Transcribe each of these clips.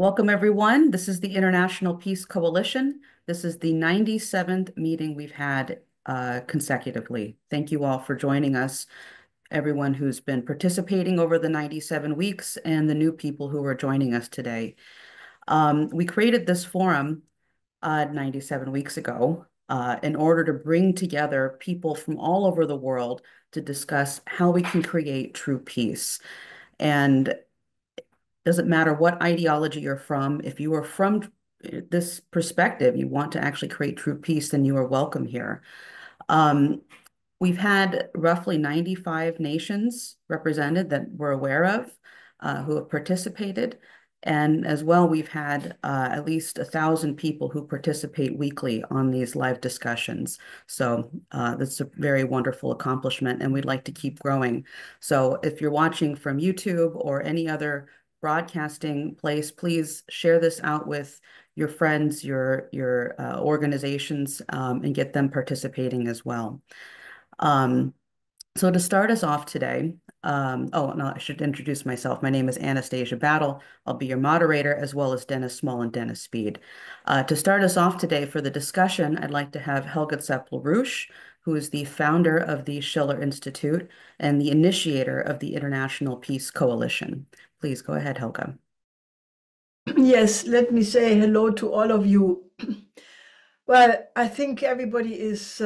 Welcome, everyone. This is the International Peace Coalition. This is the 97th meeting we've had consecutively. Thank you all for joining us, everyone who's been participating over the 97 weeks and the new people who are joining us today. We created this forum 97 weeks ago in order to bring together people from all over the world to discuss how we can create true peace. And doesn't matter what ideology you're from, if you are from this perspective, you want to actually create true peace, then you are welcome here. Um, we've had roughly 95 nations represented that we're aware of who have participated. And as well, we've had at least 1,000 people who participate weekly on these live discussions. So that's a very wonderful accomplishment, and we'd like to keep growing. So if you're watching from YouTube or any other broadcasting place, please share this out with your friends, your organizations, and get them participating as well. Um, so to start us off today, oh, no, I should introduce myself. My name is Anastasia Battle. I'll be your moderator, as well as Dennis Small and Dennis Speed. To start us off today for the discussion, I'd like to have Helga Zeppel-Roush, who is the founder of the Schiller Institute and the initiator of the International Peace Coalition. Please go ahead, Helga. Yes, let me say hello to all of you. Well, I think everybody is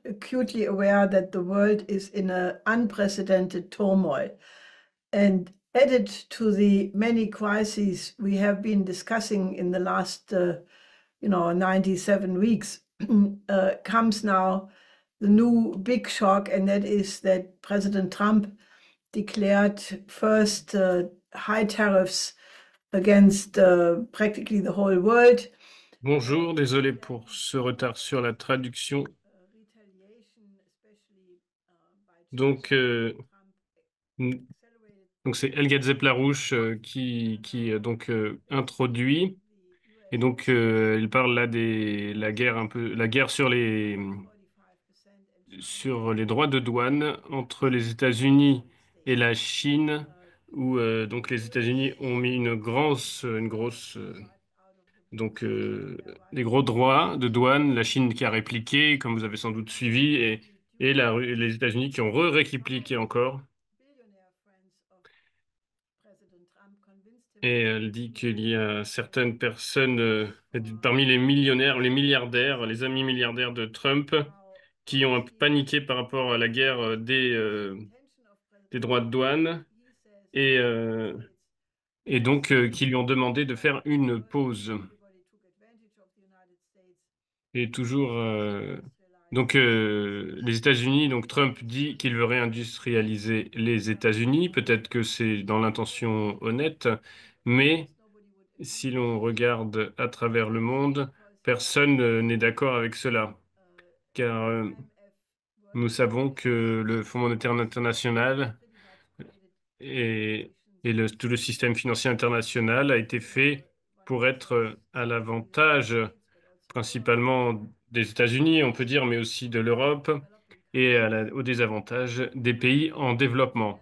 acutely aware that the world is in an unprecedented turmoil. And added to the many crises we have been discussing in the last, 97 weeks, comes now the new big shock, and that is that President Trump declared first high tariffs against practically the whole world. Bonjour, désolé pour ce retard sur la traduction. Donc, donc c'est Helga Zepp-Larouche qui donc introduit, et donc il parle là la guerre la guerre sur les droits de douane entre les États-Unis et la Chine, où donc les États-Unis ont mis une grosse donc, les gros droits de douane, la Chine qui a répliqué, comme vous avez sans doute suivi, et les États-Unis qui ont répliqué encore. Et elle dit qu'il y a certaines personnes parmi les millionnaires, les milliardaires, les amis milliardaires de Trump, qui ont un peu paniqué par rapport à la guerre des droits de douane, et, euh, et donc qui lui ont demandé de faire une pause. Et toujours, donc les États-Unis, donc Trump dit qu'il veut réindustrialiser les États-Unis. Peut-être que c'est dans l'intention honnête, mais si l'on regarde à travers le monde, personne n'est d'accord avec cela, car nous savons que le Fonds monétaire international et, tout le système financier international a été fait pour être à l'avantage principalement des États-Unis, on peut dire, mais aussi de l'Europe, et au désavantage des pays en développement.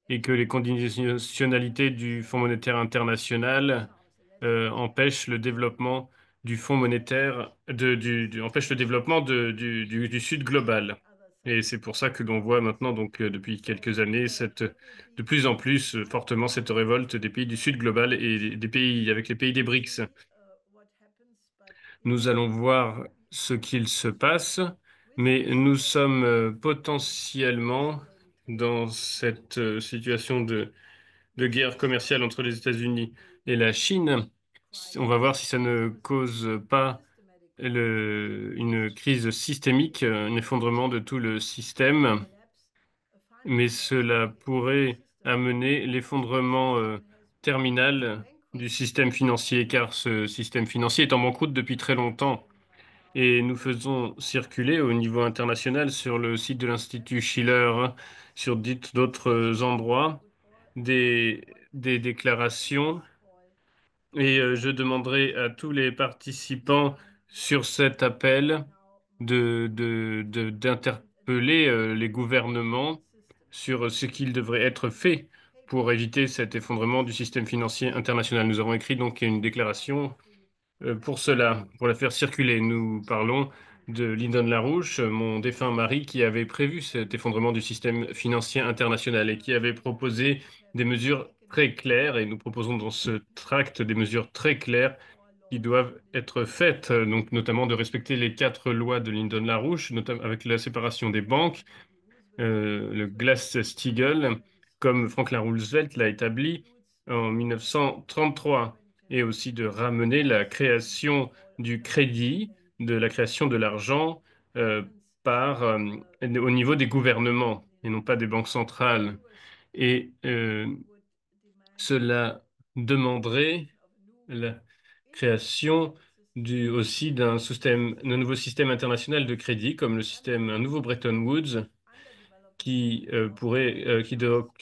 Et que les conditionnalités du Fonds monétaire international empêchent le développement du Fonds monétaire, empêchent le développement du Sud global. Et c'est pour ça que l'on voit maintenant, donc depuis quelques années, de plus en plus fortement cette révolte des pays du Sud global et des pays avec les pays des BRICS. Nous allons voir ce qu'il se passe, mais nous sommes potentiellement dans cette situation de guerre commerciale entre les États-Unis et la Chine. On va voir si ça ne cause pas une crise systémique, un effondrement de tout le système, mais cela pourrait amener l'effondrement terminal du système financier, car ce système financier est en banqueroute depuis très longtemps. Et nous faisons circuler au niveau international sur le site de l'Institut Schiller, sur d'autres endroits, des déclarations. Et je demanderai à tous les participants sur cet appel d'interpeller les gouvernements sur ce qu'il devrait être fait pour éviter cet effondrement du système financier international. Nous avons écrit donc une déclaration pour cela, pour la faire circuler. Nous parlons de Lyndon LaRouche, mon défunt mari, qui avait prévu cet effondrement du système financier international et qui avait proposé des mesures très claires, et nous proposons dans ce tract des mesures très claires qui doivent être faites, donc notamment de respecter les 4 lois de Lyndon LaRouche, notamment avec la séparation des banques, le Glass-Steagall, comme Franklin Roosevelt l'a établi en 1933, et aussi de ramener la création du crédit, de la création de l'argent euh, au niveau des gouvernements et non pas des banques centrales. Et cela demanderait la création aussi d'un nouveau système international de crédit, comme un nouveau Bretton Woods, qui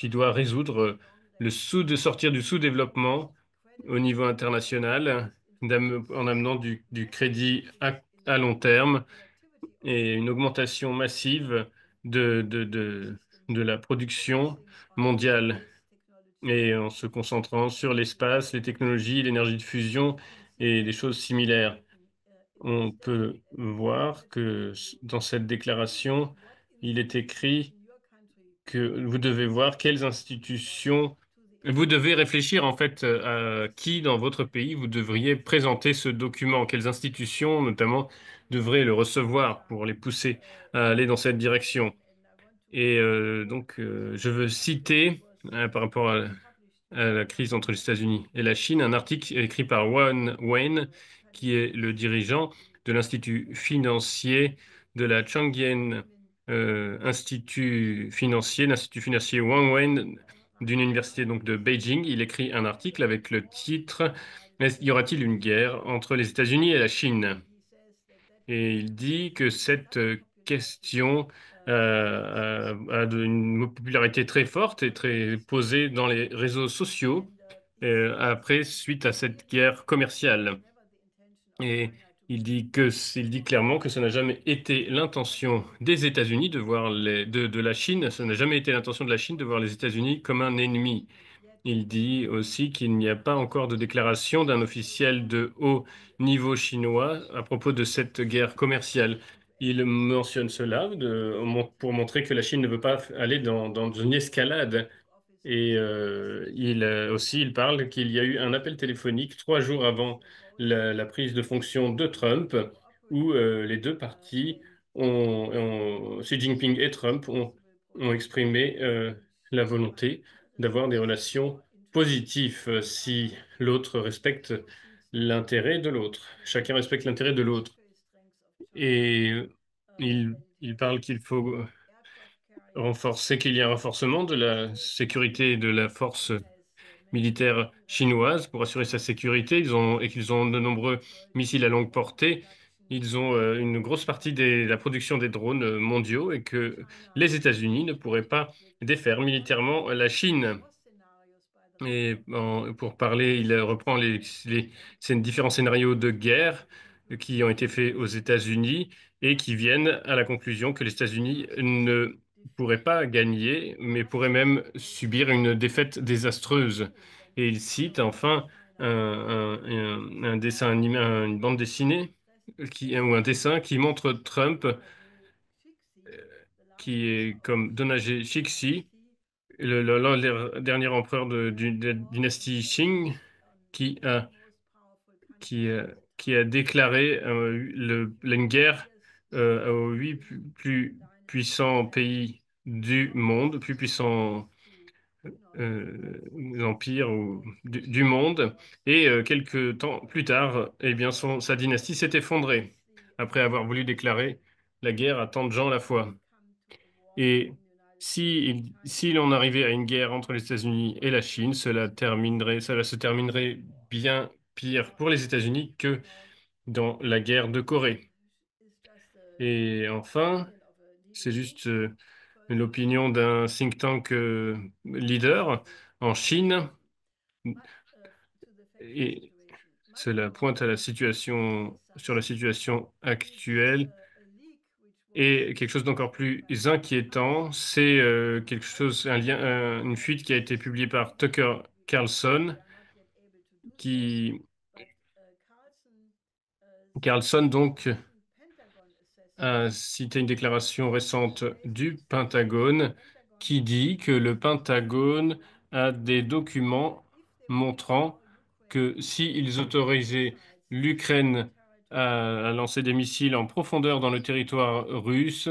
doit résoudre de sortir du sous-développement au niveau international, en amenant du crédit à long terme et une augmentation massive de, de, de, de la production mondiale, et en se concentrant sur l'espace, les technologies, l'énergie de fusion et des choses similaires. On peut voir que dans cette déclaration, il est écrit que vous devez voir quelles institutions, vous devez réfléchir en fait à qui dans votre pays vous devriez présenter ce document, quelles institutions notamment devraient le recevoir pour les pousser à aller dans cette direction. Et je veux citer par rapport à la crise entre les États-Unis et la Chine, un article écrit par Wang Wen, qui est le dirigeant de l'Institut financier de la Changjian l'Institut financier Wang Wen d'une université donc de Beijing. Il écrit un article avec le titre Y aura-t-il une guerre entre les États-Unis et la Chine? Et il dit que cette question une popularité très forte et très posée dans les réseaux sociaux suite à cette guerre commerciale. Et il dit clairement que ça n'a jamais été l'intention des États-Unis de la Chine, ça n'a jamais été l'intention de la Chine de voir les États-Unis comme un ennemi. Il dit aussi qu'il n'y a pas encore de déclaration d'un officiel de haut niveau chinois à propos de cette guerre commerciale. Il mentionne cela pour montrer que la Chine ne veut pas aller dans une escalade. Et il parle qu'il y a eu un appel téléphonique 3 jours avant la prise de fonction de Trump, où les deux parties Xi Jinping et Trump ont exprimé la volonté d'avoir des relations positives si l'autre respecte l'intérêt de l'autre. Chacun respecte l'intérêt de l'autre. Et il parle qu'il faut qu'il y a un renforcement de la sécurité de la force militaire chinoise pour assurer sa sécurité. Qu'ils ont de nombreux missiles à longue portée. Ils ont une grosse partie de la production des drones mondiaux, et que les États-Unis ne pourraient pas défaire militairement la Chine. Et pour parler, il reprend ces différents scénarios de guerre qui ont été faits aux États-Unis et qui viennent à la conclusion que les États-Unis ne pourraient pas gagner, mais pourraient même subir une défaite désastreuse. Et il cite enfin un dessin animé, une bande dessinée ou un dessin qui montre Trump qui est comme Donghae Shixi, le dernier empereur de la dynastie Qing, qui a, qui, qui a déclaré une guerre aux 8 plus puissants pays du monde, plus puissants empires du monde. Et quelques temps plus tard, eh bien, sa dynastie s'est effondrée après avoir voulu déclarer la guerre à tant de gens à la fois. Et si l'on arrivait à une guerre entre les États-Unis et la Chine, cela se terminerait bien pire pour les États-Unis que dans la guerre de Corée. Et enfin, c'est juste l'opinion d'un think tank leader en Chine, et cela pointe sur la situation actuelle Et quelque chose d'encore plus inquiétant, c'est une fuite qui a été publiée par Tucker Carlson, qui Carlson donc a cité une déclaration récente du Pentagone qui dit que le Pentagone a des documents montrant que s'ils autorisaient l'Ukraine à lancer des missiles en profondeur dans le territoire russe,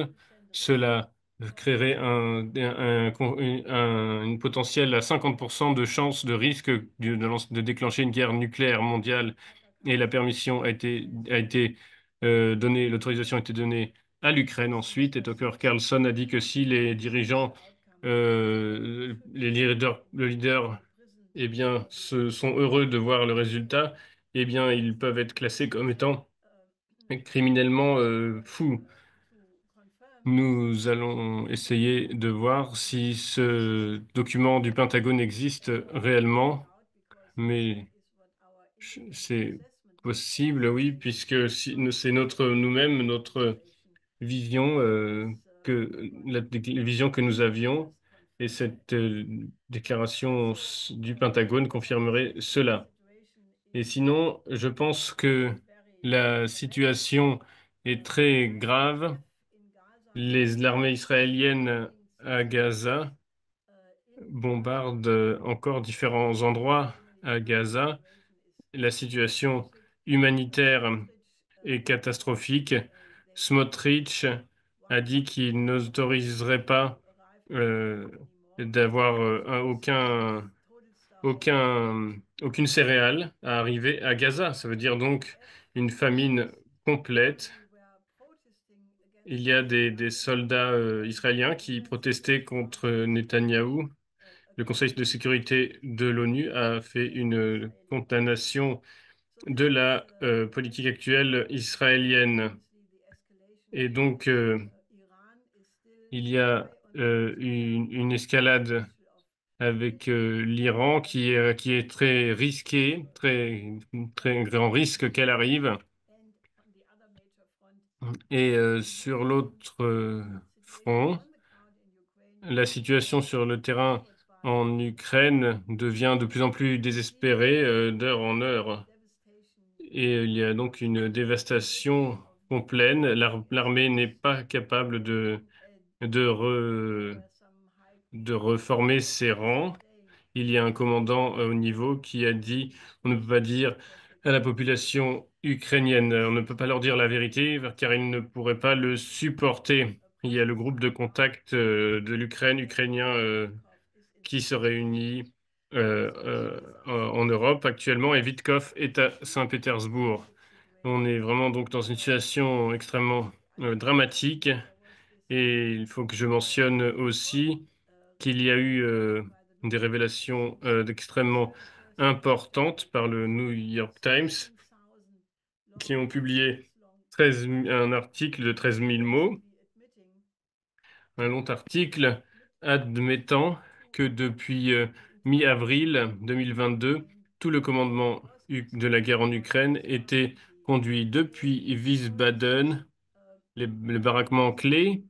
cela créerait une potentielle à 50% de chance de risque de déclencher une guerre nucléaire mondiale. Et la permission a été donnée, l'autorisation a été donnée à l'Ukraine ensuite. Et Tucker Carlson a dit que si les dirigeants, le leader eh bien, sont heureux de voir le résultat, eh bien, ils peuvent être classés comme étant criminellement fous. Nous allons essayer de voir si ce document du Pentagone existe réellement, mais c'est possible, oui, puisque c'est nous-mêmes, notre vision, la vision que nous avions, et cette déclaration du Pentagone confirmerait cela. Et sinon, je pense que la situation est très grave. L'armée israélienne à Gaza bombarde encore différents endroits à Gaza. La situation humanitaire est catastrophique. Smotrich a dit qu'il n'autoriserait pas euh, d'avoir aucune céréale à arriver à Gaza. Ça veut dire donc une famine complète. Il y a des soldats israéliens qui protestaient contre Netanyahou. Le Conseil de sécurité de l'ONU a fait une condamnation de la politique actuelle israélienne. Et donc, il y a une escalade avec l'Iran qui est très risquée, très grand risque qu'elle arrive. Et sur l'autre front, la situation sur le terrain en Ukraine devient de plus en plus désespérée d'heure en heure. Et il y a donc une dévastation complète. L'armée n'est pas capable de, re- de reformer ses rangs. Il y a un commandant au niveau qui a dit, on ne peut pas dire à la population ukrainienne, on ne peut pas leur dire la vérité car ils ne pourraient pas le supporter. Il y a le groupe de contact de l'Ukraine, ukrainien, qui se réunit en Europe actuellement et Witkoff est à Saint-Pétersbourg. On est vraiment donc dans une situation extrêmement dramatique et il faut que je mentionne aussi qu'il y a eu des révélations extrêmement importantes par le New York Times qui ont publié un article de 13 000 mots, un long article admettant que depuis mi-avril 2022, tout le commandement de la guerre en Ukraine était conduit depuis Wiesbaden, les baraquements clés,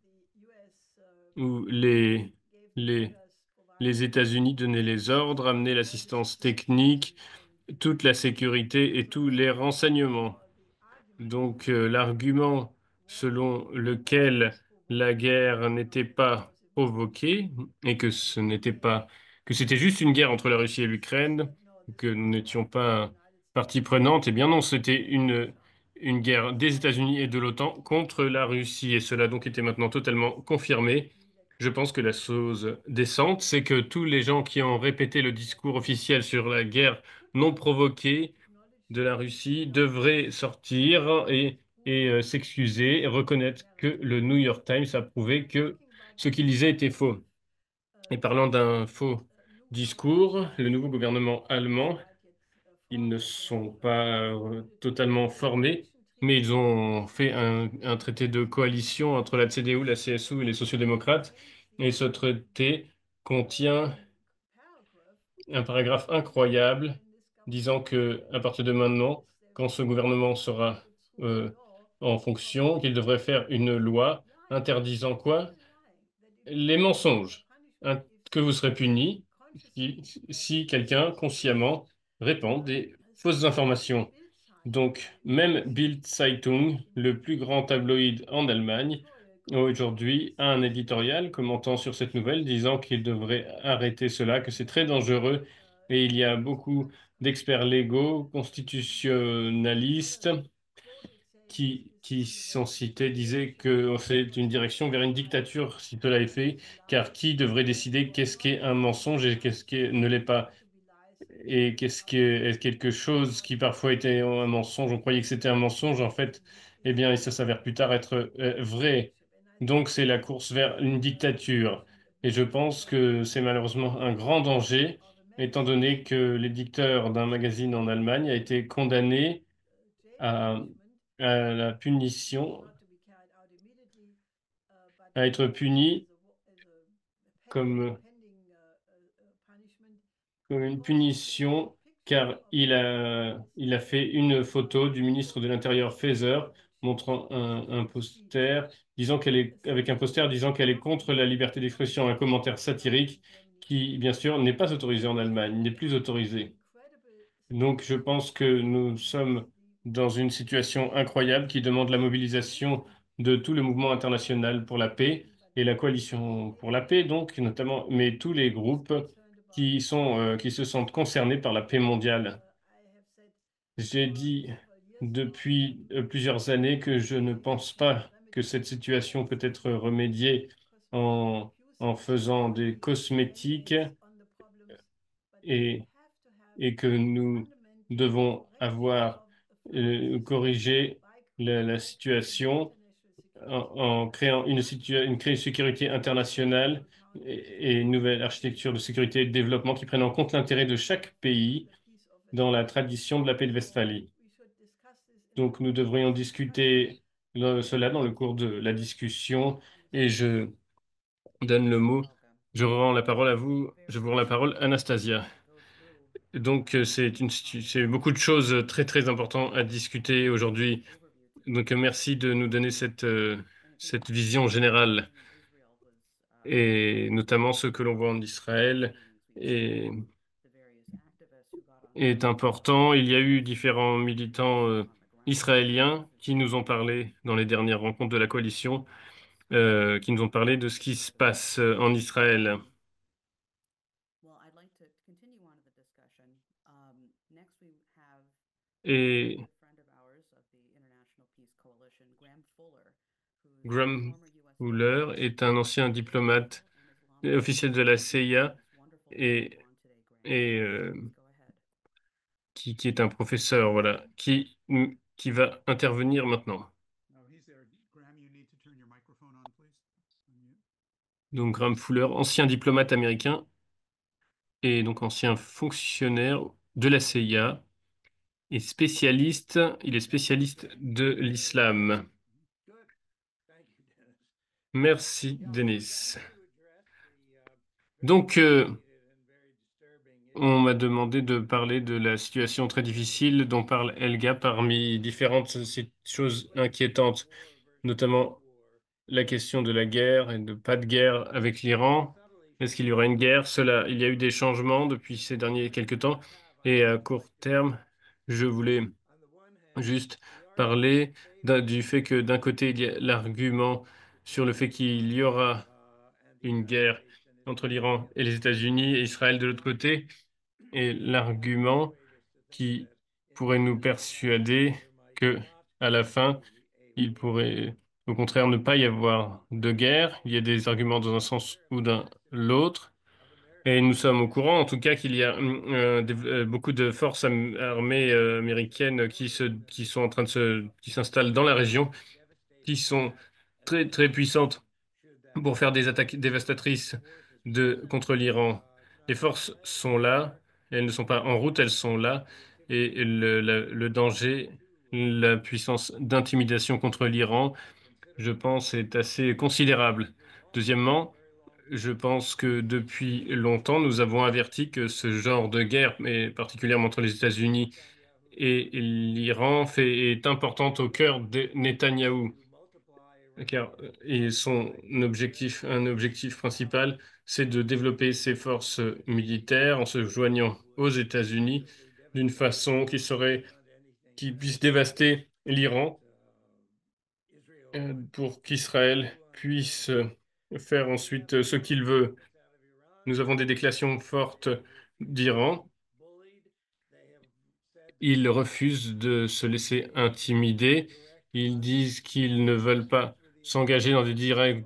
où les, les États-Unis donnaient les ordres, amenaient l'assistance technique, toute la sécurité et tous les renseignements. Donc, l'argument selon lequel la guerre n'était pas provoquée et que c'était juste une guerre entre la Russie et l'Ukraine, que nous n'étions pas partie prenante, eh bien non, c'était une guerre des États-Unis et de l'OTAN contre la Russie. Et cela donc était maintenant totalement confirmé. Je pense que la chose décente, c'est que tous les gens qui ont répété le discours officiel sur la guerre non provoquée de la Russie devrait sortir et s'excuser et reconnaître que le New York Times a prouvé que ce qu'il disait était faux. Et parlant d'un faux discours, le nouveau gouvernement allemand, ils ne sont pas totalement formés, mais ils ont fait un traité de coalition entre la CDU, la CSU et les sociodémocrates. Et ce traité contient un paragraphe incroyable disant que à partir de maintenant, quand ce gouvernement sera en fonction, qu'il devrait faire une loi interdisant quoi? Les mensonges. Que vous serez puni si quelqu'un consciemment répand des fausses informations. Donc, même Bild Zeitung, le plus grand tabloïd en Allemagne, aujourd'hui a un éditorial commentant sur cette nouvelle, disant qu'il devrait arrêter cela, que c'est très dangereux. Et il y a beaucoup d'experts légaux, constitutionnalistes, qui sont cités, disaient que c'est une direction vers une dictature si cela est fait, car qui devrait décider qu'est-ce qu'est un mensonge et qu'est-ce qui ne l'est pas? Et qu'est-ce qui est quelque chose qui parfois était un mensonge, on croyait que c'était un mensonge, en fait, eh bien, ça s'avère plus tard être vrai. Donc, c'est la course vers une dictature. Et je pense que c'est malheureusement un grand danger, étant donné que l'éditeur d'un magazine en Allemagne a été condamné à, à la punition, à être puni comme comme une punition car il a fait une photo du ministre de l'Intérieur Faeser montrant un poster disant qu'elle est avec un poster disant qu'elle est contre la liberté d'expression, un commentaire satirique qui, bien sûr, n'est pas autorisé en Allemagne, n'est plus autorisé. Donc, je pense que nous sommes dans une situation incroyable qui demande la mobilisation de tout le mouvement international pour la paix et la coalition pour la paix, donc notamment, mais tous les groupes qui se sentent concernés par la paix mondiale. J'ai dit depuis plusieurs années que je ne pense pas que cette situation peut être remédiée en faisant des cosmétiques et et que nous devons avoir corrigé la situation en créant une sécurité internationale et une nouvelle architecture de sécurité et de développement qui prenne en compte l'intérêt de chaque pays dans la tradition de la paix de Westphalie. Donc nous devrions discuter cela dans le cours de la discussion et je donne le mot. Je rends la parole à vous. Je vous rends la parole, Anastasia. Donc, c'est beaucoup de choses très, très importantes à discuter aujourd'hui. Donc, merci de nous donner cette vision générale et notamment ce que l'on voit en Israël est, est important. Il y a eu différents militants israéliens qui nous ont parlé dans les dernières rencontres de la coalition, qui nous ont parlé de ce qui se passe en Israël. Et Graham Fuller est un ancien diplomate officiel de la CIA et, et qui est un professeur, voilà, qui va intervenir maintenant. Donc Graham Fuller, ancien diplomate américain et donc ancien fonctionnaire de la CIA et il est spécialiste de l'islam. Merci, Denis. Donc, on m'a demandé de parler de la situation très difficile dont parle Elga parmi différentes choses inquiétantes, notamment la question de la guerre et de pas de guerre avec l'Iran. Est-ce qu'il y aura une guerre? Il y a eu des changements depuis ces derniers quelques temps. Et à court terme, je voulais juste parler du fait que d'un côté, il y a l'argument sur le fait qu'il y aura une guerre entre l'Iran et les États-Unis et Israël de l'autre côté, et l'argument qui pourrait nous persuader que, à la fin, il pourrait, au contraire, ne pas y avoir de guerre. Il y a des arguments dans un sens ou dans l'autre. Et nous sommes au courant, en tout cas, qu'il y a beaucoup de forces armées américaines qui sont en train qui s'installent dans la région, qui sont très, très puissantes pour faire des attaques dévastatrices contre l'Iran. Les forces sont là, elles ne sont pas en route, elles sont là, et le danger, la puissance d'intimidation contre l'Iran, je pense, est assez considérable. Deuxièmement, je pense que depuis longtemps, nous avons averti que ce genre de guerre, mais particulièrement entre les États-Unis et l'Iran, est importante au cœur de Netanyahou. car et un objectif principal, c'est de développer ses forces militaires en se joignant aux États-Unis d'une façon qui puisse dévaster l'Iran pour qu'Israël puisse faire ensuite ce qu'il veut. Nous avons des déclarations fortes d'Iran. Ils refusent de se laisser intimider. Ils disent qu'ils ne veulent pas s'engager dans des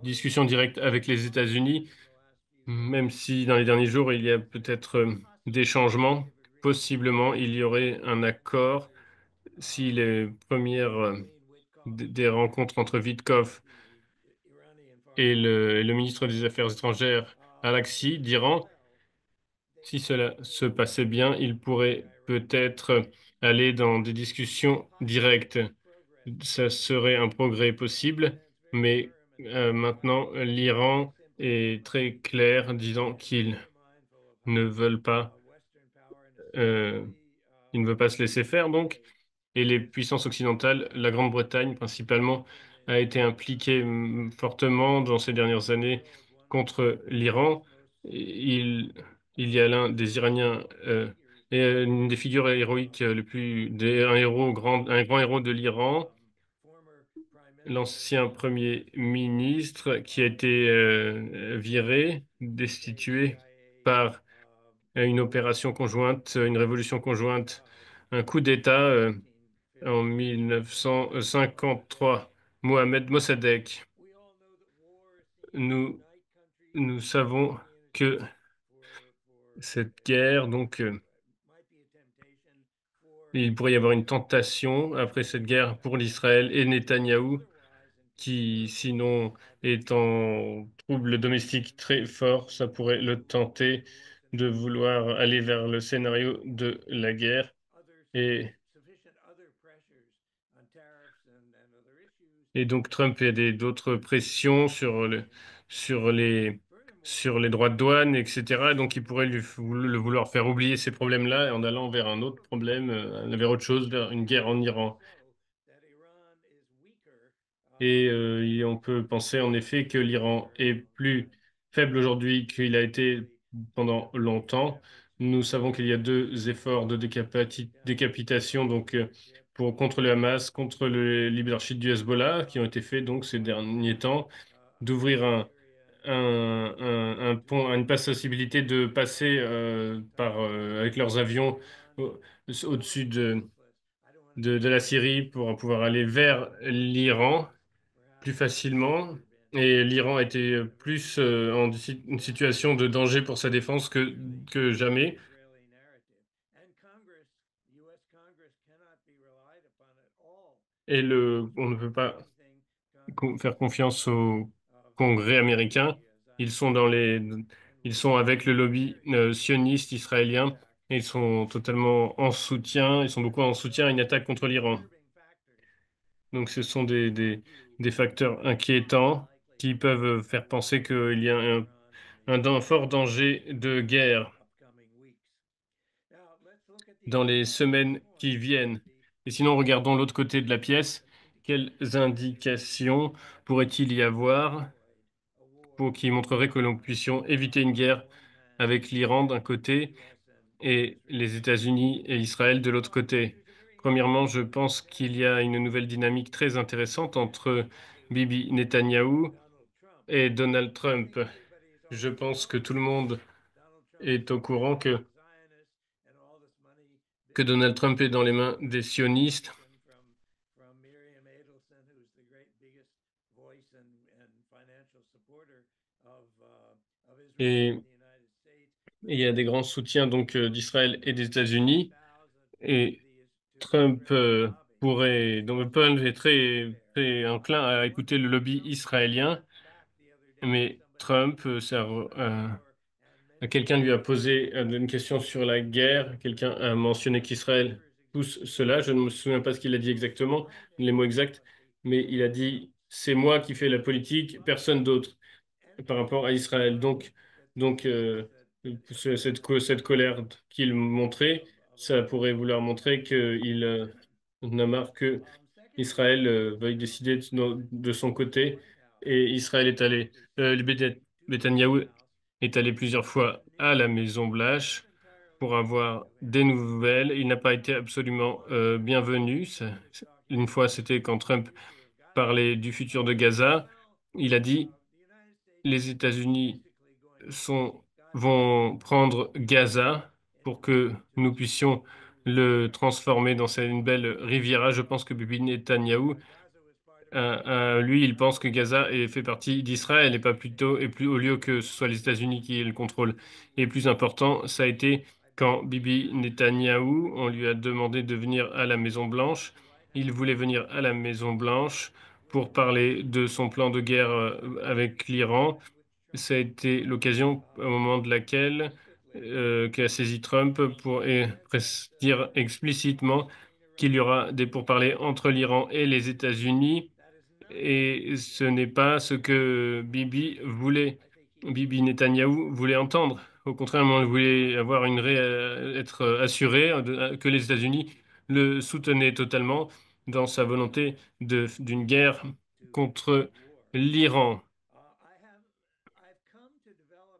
discussions directes avec les États-Unis, même si dans les derniers jours, il y a peut-être des changements. Possiblement, il y aurait un accord si les premières des rencontres entre Witkoff et le ministre des Affaires étrangères Al-Aqsi d'Iran, si cela se passait bien, il pourrait peut-être aller dans des discussions directes. Ça serait un progrès possible, mais maintenant, l'Iran est très clair, disant qu'ils ne veulent pas, euh, il ne veut pas se laisser faire, donc, et les puissances occidentales, la Grande-Bretagne principalement, a été impliquée fortement dans ces dernières années contre l'Iran. Il, il y a l'un des Iraniens et une des figures héroïques un grand héros de l'Iran, l'ancien Premier ministre qui a été viré, destitué par une opération conjointe, une révolution conjointe, un coup d'État en 1953. Mohamed Mossadegh. Nous, nous savons que cette guerre, donc, il pourrait y avoir une tentation après cette guerre pour l'Israël et Netanyahou, qui, sinon, est en trouble domestique très fort, ça pourrait le tenter de vouloir aller vers le scénario de la guerre. Et Et donc Trump a d'autres pressions sur les, sur les droits de douane, etc. Donc il pourrait le vouloir faire oublier ces problèmes-là en allant vers un autre problème, vers autre chose, vers une guerre en Iran. Et on peut penser en effet que l'Iran est plus faible aujourd'hui qu'il a été pendant longtemps. Nous savons qu'il y a deux efforts de décapitation donc, contre le Hamas, contre le leadership du Hezbollah qui ont été faits donc, ces derniers temps, d'ouvrir un pont, une possibilité de passer avec leurs avions au-dessus de la Syrie pour pouvoir aller vers l'Iran plus facilement. Et l'Iran a été plus une situation de danger pour sa défense que jamais. On ne peut pas faire confiance au Congrès américain. Ils sont ils sont avec le lobby sioniste israélien et ils sont totalement en soutien. Ils sont beaucoup en soutien à une attaque contre l'Iran. Donc, ce sont des facteurs inquiétants qui peuvent faire penser qu'il y a un fort danger de guerre dans les semaines qui viennent. Et sinon, regardons l'autre côté de la pièce. Quelles indications pourrait-il y avoir qui montreraient que nous puissions éviter une guerre avec l'Iran d'un côté et les États-Unis et Israël de l'autre côté? Premièrement, je pense qu'il y a une nouvelle dynamique très intéressante entre Bibi Netanyahou et Donald Trump. Je pense que tout le monde est au courant que Donald Trump est dans les mains des sionistes et il y a des grands soutiens donc d'Israël et des États-Unis et Trump donc Paul est très enclin à écouter le lobby israélien, mais Trump, quelqu'un lui a posé une question sur la guerre, quelqu'un a mentionné qu'Israël pousse cela, je ne me souviens pas ce qu'il a dit exactement, les mots exacts, mais il a dit, c'est moi qui fais la politique, personne d'autre par rapport à Israël. Cette colère qu'il montrait, ça pourrait vouloir montrer qu'il n'a marre que Israël veuille décider de son côté. Et Israël est allé, Netanyahou est allé plusieurs fois à la Maison Blanche pour avoir des nouvelles. Il n'a pas été absolument bienvenu. Une fois, c'était quand Trump parlait du futur de Gaza. Il a dit, les États-Unis sont, vont prendre Gaza pour que nous puissions le transformer dans une belle riviera. Je pense que Bibi Netanyahou, lui, il pense que Gaza fait partie d'Israël et pas plutôt, et plus au lieu que ce soit les États-Unis qui aient le contrôle. Et plus important, ça a été quand Bibi Netanyahou, on lui a demandé de venir à la Maison-Blanche. Il voulait venir à la Maison-Blanche pour parler de son plan de guerre avec l'Iran. Ça a été l'occasion au moment de laquelle qu'a saisi Trump pour dire explicitement qu'il y aura des pourparlers entre l'Iran et les États-Unis. Et ce n'est pas ce que Bibi Netanyahou voulait entendre. Au contraire, il voulait être assuré que les États-Unis le soutenaient totalement dans sa volonté d'une guerre contre l'Iran.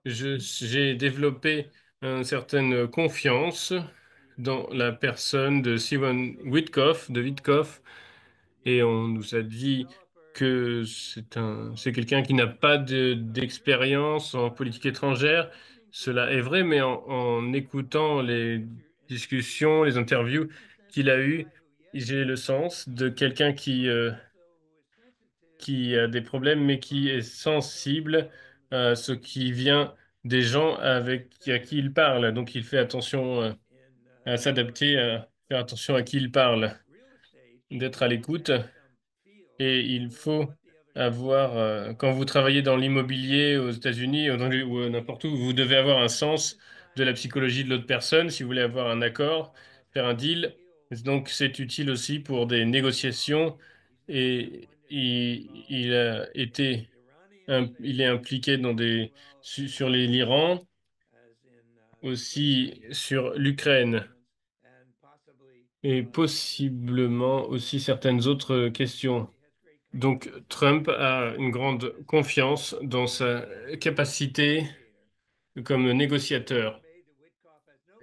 J'ai développé une certaine confiance dans la personne de Simon Witkoff, et on nous a dit que c'est quelqu'un qui n'a pas d'expérience en politique étrangère. Cela est vrai, mais en écoutant les discussions, les interviews qu'il a eues, j'ai le sens de quelqu'un qui a des problèmes, mais qui est sensible à ce qui vient des gens à qui il parle. Donc, il fait attention à s'adapter, à faire attention à qui il parle, d'être à l'écoute. Et il faut avoir, quand vous travaillez dans l'immobilier aux États-Unis ou n'importe où, vous devez avoir un sens de la psychologie de l'autre personne si vous voulez avoir un accord, faire un deal. Donc, c'est utile aussi pour des négociations. Et il a été, il est impliqué sur l'Iran, aussi sur l'Ukraine et possiblement aussi certaines autres questions. Donc, Trump a une grande confiance dans sa capacité comme négociateur.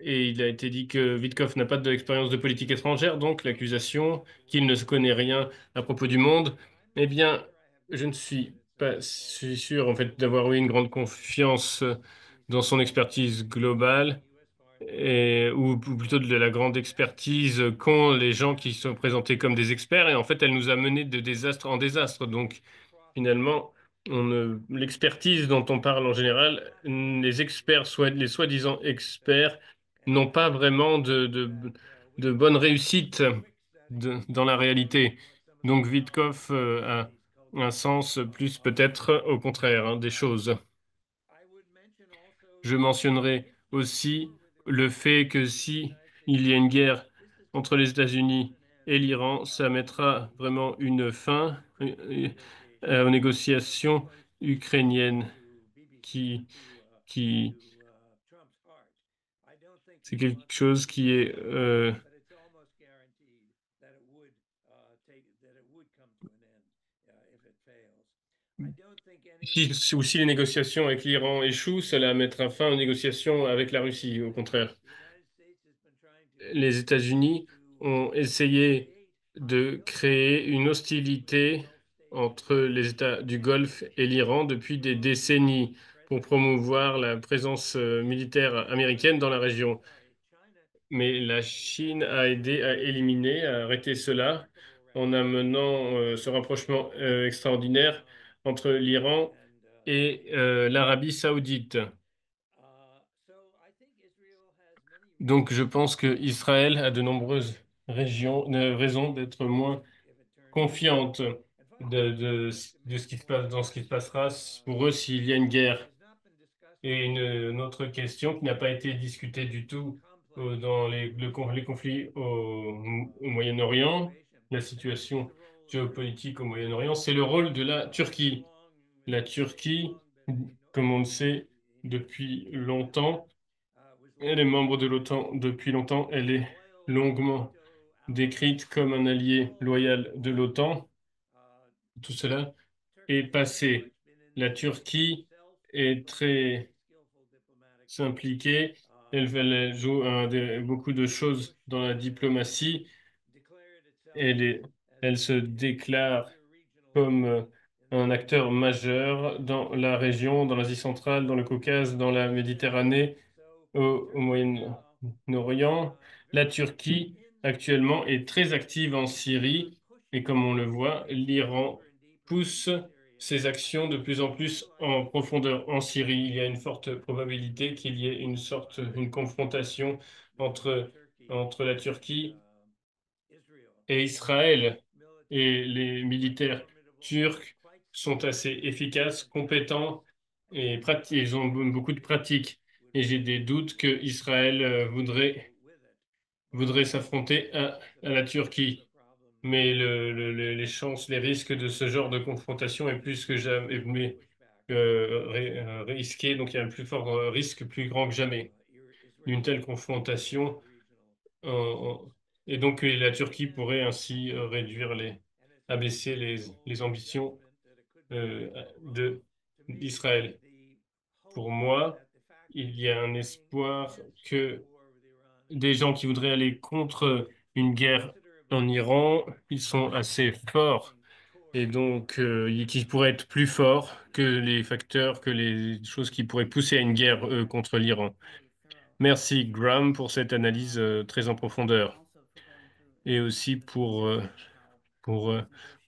Et il a été dit que Witkoff n'a pas d'expérience de politique étrangère, donc l'accusation qu'il ne se connaît rien à propos du monde, eh bien, je ne suis pas si sûr, en fait, d'avoir eu une grande confiance dans son expertise globale ou plutôt de la grande expertise qu'ont les gens qui sont présentés comme des experts. Et en fait, elle nous a mené de désastre en désastre. Donc, finalement, l'expertise dont on parle en général, les experts, soit les soi-disant experts, n'ont pas vraiment de bonne réussite dans la réalité. Donc, Witkoff a un sens plus peut-être au contraire des choses. Je mentionnerai aussi le fait que si il y a une guerre entre les États-Unis et l'Iran, ça mettra vraiment une fin aux négociations ukrainiennes qui, qui, c'est quelque chose qui est, si les négociations avec l'Iran échouent, cela mettra fin aux négociations avec la Russie, au contraire. Les États-Unis ont essayé de créer une hostilité entre les États du Golfe et l'Iran depuis des décennies pour promouvoir la présence militaire américaine dans la région. Mais la Chine a aidé à éliminer, à arrêter cela en amenant ce rapprochement extraordinaire entre l'Iran et l'Arabie saoudite. Donc, je pense que Israël a de nombreuses raisons d'être moins confiante de ce qui se passe, dans ce qui se passera pour eux s'il y a une guerre. Et une autre question qui n'a pas été discutée du tout dans les conflits au Moyen-Orient, la situation géopolitique au Moyen-Orient, c'est le rôle de la Turquie. La Turquie, comme on le sait depuis longtemps, elle est membre de l'OTAN depuis longtemps. Elle est longuement décrite comme un allié loyal de l'OTAN. Tout cela est passé. La Turquie est très impliquée. Elle joue beaucoup de choses dans la diplomatie. Elle est- Elle se déclare comme un acteur majeur dans la région, dans l'Asie centrale, dans le Caucase, dans la Méditerranée, au Moyen-Orient. La Turquie, actuellement, est très active en Syrie et comme on le voit, l'Iran pousse ses actions de plus en plus en profondeur en Syrie. Il y a une forte probabilité qu'il y ait une confrontation entre, entre la Turquie et Israël. Et les militaires turcs sont assez efficaces, compétents et pratiques. Ils ont beaucoup de pratiques. Et j'ai des doutes que Israël voudrait s'affronter à la Turquie. Mais les chances, les risques de ce genre de confrontation est plus que jamais risqué. Donc il y a un plus fort risque, plus grand que jamais, d'une telle confrontation. Euh, euh, et donc, la Turquie pourrait ainsi abaisser les ambitions d'Israël. Pour moi, il y a un espoir que des gens qui voudraient aller contre une guerre en Iran, ils sont assez forts et donc qui pourraient être plus forts que les facteurs, que les choses qui pourraient pousser à une guerre contre l'Iran. Merci, Graham, pour cette analyse très en profondeur et aussi pour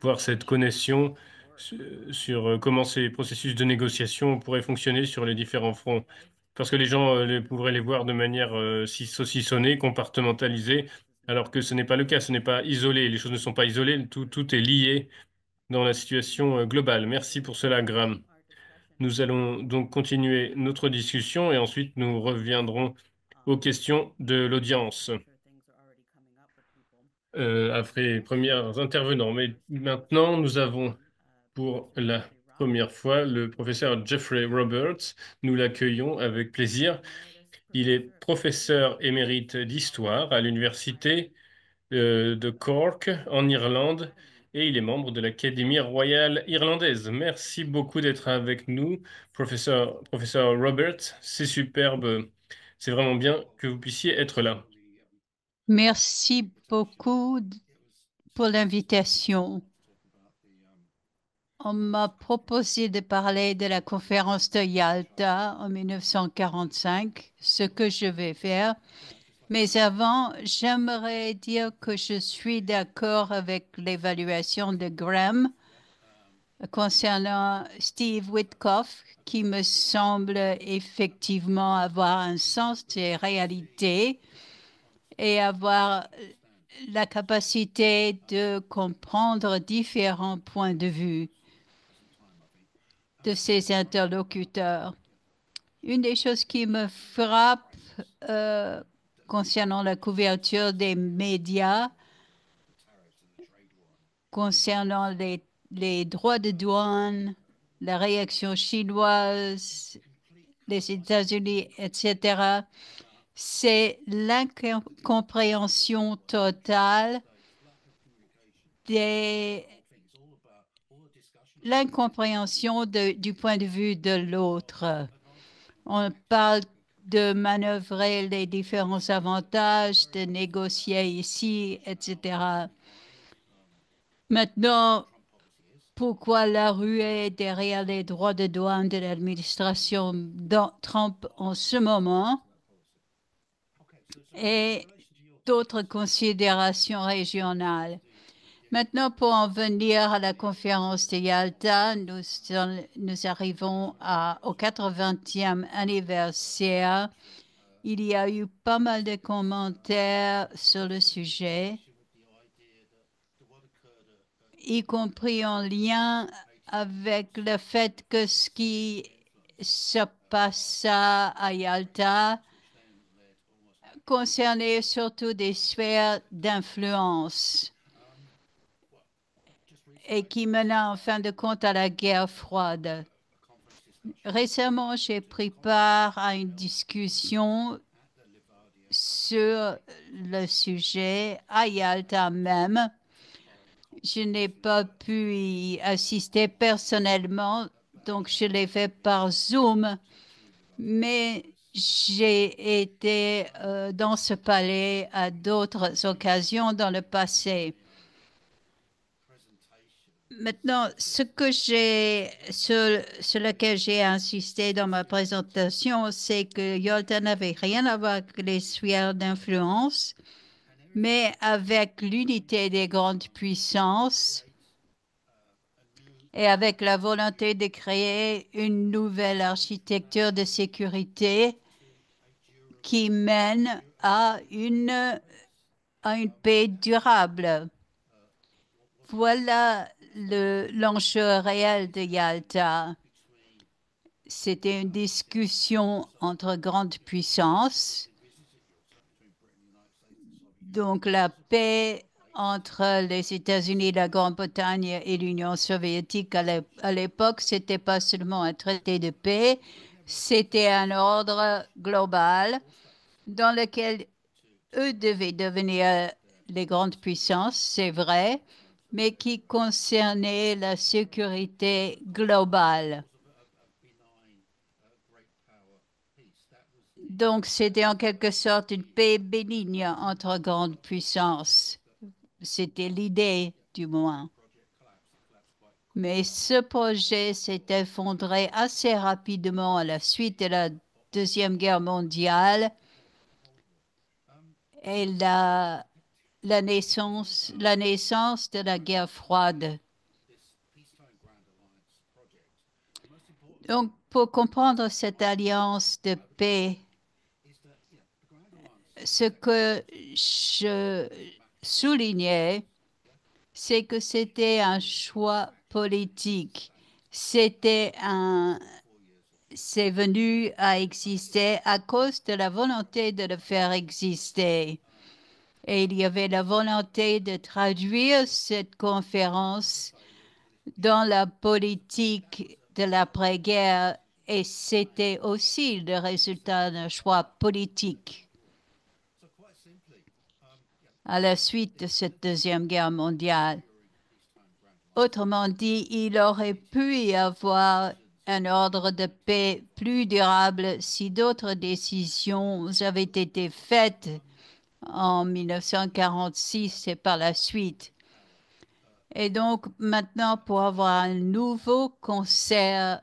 voir cette connexion sur comment ces processus de négociation pourraient fonctionner sur les différents fronts. Parce que les gens pourraient les voir de manière saucissonnée, compartimentalisée, alors que ce n'est pas le cas, ce n'est pas isolé, les choses ne sont pas isolées, tout est lié dans la situation globale. Merci pour cela, Graham. Nous allons donc continuer notre discussion et ensuite nous reviendrons aux questions de l'audience après les premières intervenants. Mais maintenant, nous avons pour la première fois le professeur Jeffrey Roberts. Nous l'accueillons avec plaisir. Il est professeur émérite d'histoire à l'université de Cork en Irlande et il est membre de l'Académie royale irlandaise. Merci beaucoup d'être avec nous, professeur Roberts. C'est superbe. C'est vraiment bien que vous puissiez être là. Merci beaucoup pour l'invitation. On m'a proposé de parler de la conférence de Yalta en 1945, ce que je vais faire. Mais avant, j'aimerais dire que je suis d'accord avec l'évaluation de Graham concernant Steve Witkoff, qui me semble effectivement avoir un sens des réalités et avoir la capacité de comprendre différents points de vue de ses interlocuteurs. Une des choses qui me frappe concernant la couverture des médias, concernant les droits de douane, la réaction chinoise, les États-Unis, etc., c'est l'incompréhension totale l'incompréhension du point de vue de l'autre. On parle de manœuvrer les différents avantages, de négocier ici, etc. Maintenant, pourquoi la ruée derrière les droits de douane de l'administration Trump en ce moment et d'autres considérations régionales. Maintenant, pour en venir à la conférence de Yalta, nous arrivons au 80e anniversaire. Il y a eu pas mal de commentaires sur le sujet, y compris en lien avec le fait que ce qui se passa à Yalta concernait surtout des sphères d'influence et qui mena en fin de compte à la guerre froide. Récemment, j'ai pris part à une discussion sur le sujet à Yalta même. Je n'ai pas pu y assister personnellement, donc je l'ai fait par Zoom, mais j'ai été dans ce palais à d'autres occasions dans le passé. Maintenant, sur lequel j'ai insisté dans ma présentation, c'est que Yalta n'avait rien à voir avec les sphères d'influence, mais avec l'unité des grandes puissances et avec la volonté de créer une nouvelle architecture de sécurité qui mène à une paix durable. Voilà l'enjeu réel de Yalta. C'était une discussion entre grandes puissances. Donc la paix entre les États-Unis, la Grande-Bretagne et l'Union soviétique à l'époque, c'était pas seulement un traité de paix, c'était un ordre global dans lequel eux devaient devenir les grandes puissances, c'est vrai, mais qui concernait la sécurité globale. Donc, c'était en quelque sorte une paix bénigne entre grandes puissances. C'était l'idée, du moins. Mais ce projet s'est effondré assez rapidement à la suite de la Deuxième Guerre mondiale et la naissance de la guerre froide. Donc, pour comprendre cette alliance de paix, ce que je soulignais, c'est que c'était un choix politique. C'est venu à exister à cause de la volonté de le faire exister. Et il y avait la volonté de traduire cette conférence dans la politique de l'après-guerre, et c'était aussi le résultat d'un choix politique à la suite de cette Deuxième Guerre mondiale. Autrement dit, il aurait pu y avoir un ordre de paix plus durable si d'autres décisions avaient été faites en 1946 et par la suite. Et donc, maintenant, pour avoir un nouveau concert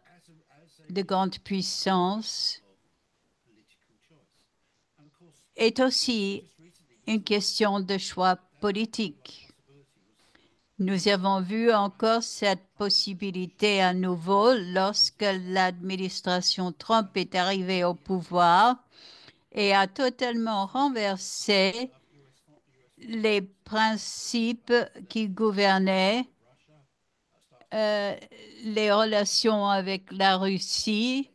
de grande puissance est aussi une question de choix politique. Nous avons vu encore cette possibilité à nouveau lorsque l'administration Trump est arrivée au pouvoir et a totalement renversé les principes qui gouvernaient les relations avec la Russie.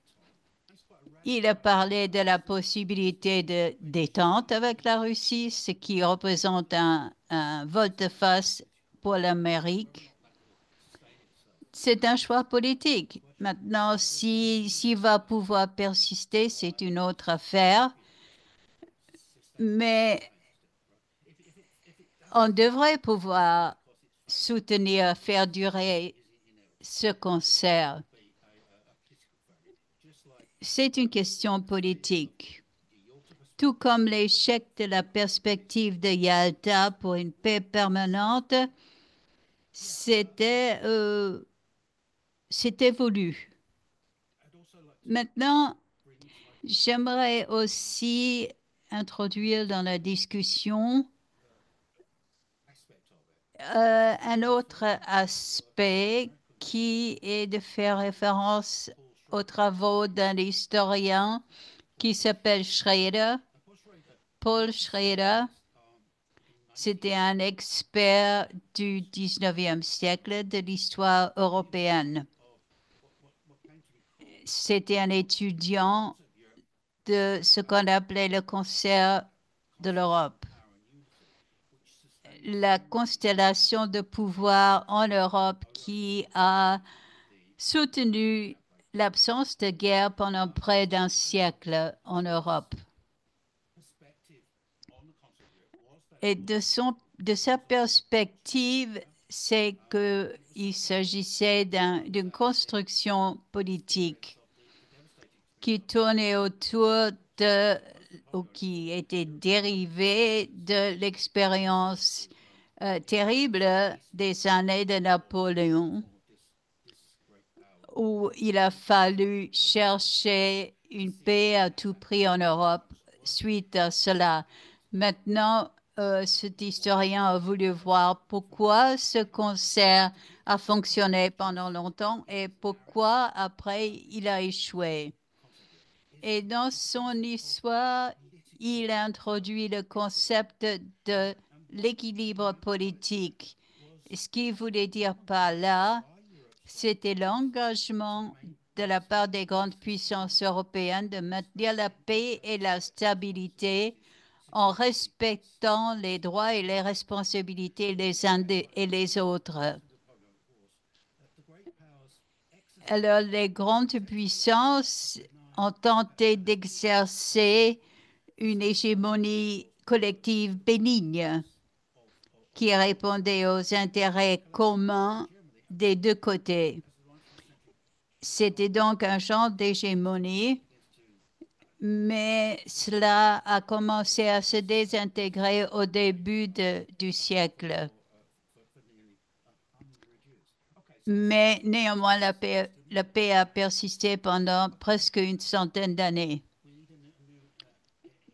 Il a parlé de la possibilité de détente avec la Russie, ce qui représente un volte-face pour l'Amérique. C'est un choix politique. Maintenant, s'il va pouvoir persister, c'est une autre affaire. Mais on devrait pouvoir soutenir, faire durer ce concert. C'est une question politique. Tout comme l'échec de la perspective de Yalta pour une paix permanente, c'était voulu. Maintenant, j'aimerais aussi introduire dans la discussion un autre aspect qui est de faire référence aux travaux d'un historien qui s'appelle Schrader, Paul Schrader. C'était un expert du 19e siècle de l'histoire européenne. C'était un étudiant de ce qu'on appelait le concert de l'Europe. La constellation de pouvoir en Europe qui a soutenu l'absence de guerre pendant près d'un siècle en Europe. Et de sa perspective, c'est qu'il s'agissait d'une construction politique qui tournait autour ou qui était dérivée de l'expérience terrible des années de Napoléon, où il a fallu chercher une paix à tout prix en Europe suite à cela. Maintenant, cet historien a voulu voir pourquoi ce concert a fonctionné pendant longtemps et pourquoi après il a échoué. Et dans son histoire, il a introduit le concept de l'équilibre politique. Ce qu'il voulait dire par là, c'était l'engagement de la part des grandes puissances européennes de maintenir la paix et la stabilité en respectant les droits et les responsabilités les uns et les autres. Alors, les grandes puissances ont tenté d'exercer une hégémonie collective bénigne qui répondait aux intérêts communs des deux côtés. C'était donc un genre d'hégémonie, mais cela a commencé à se désintégrer au début du siècle. Mais néanmoins, la paix a persisté pendant presque une centaine d'années.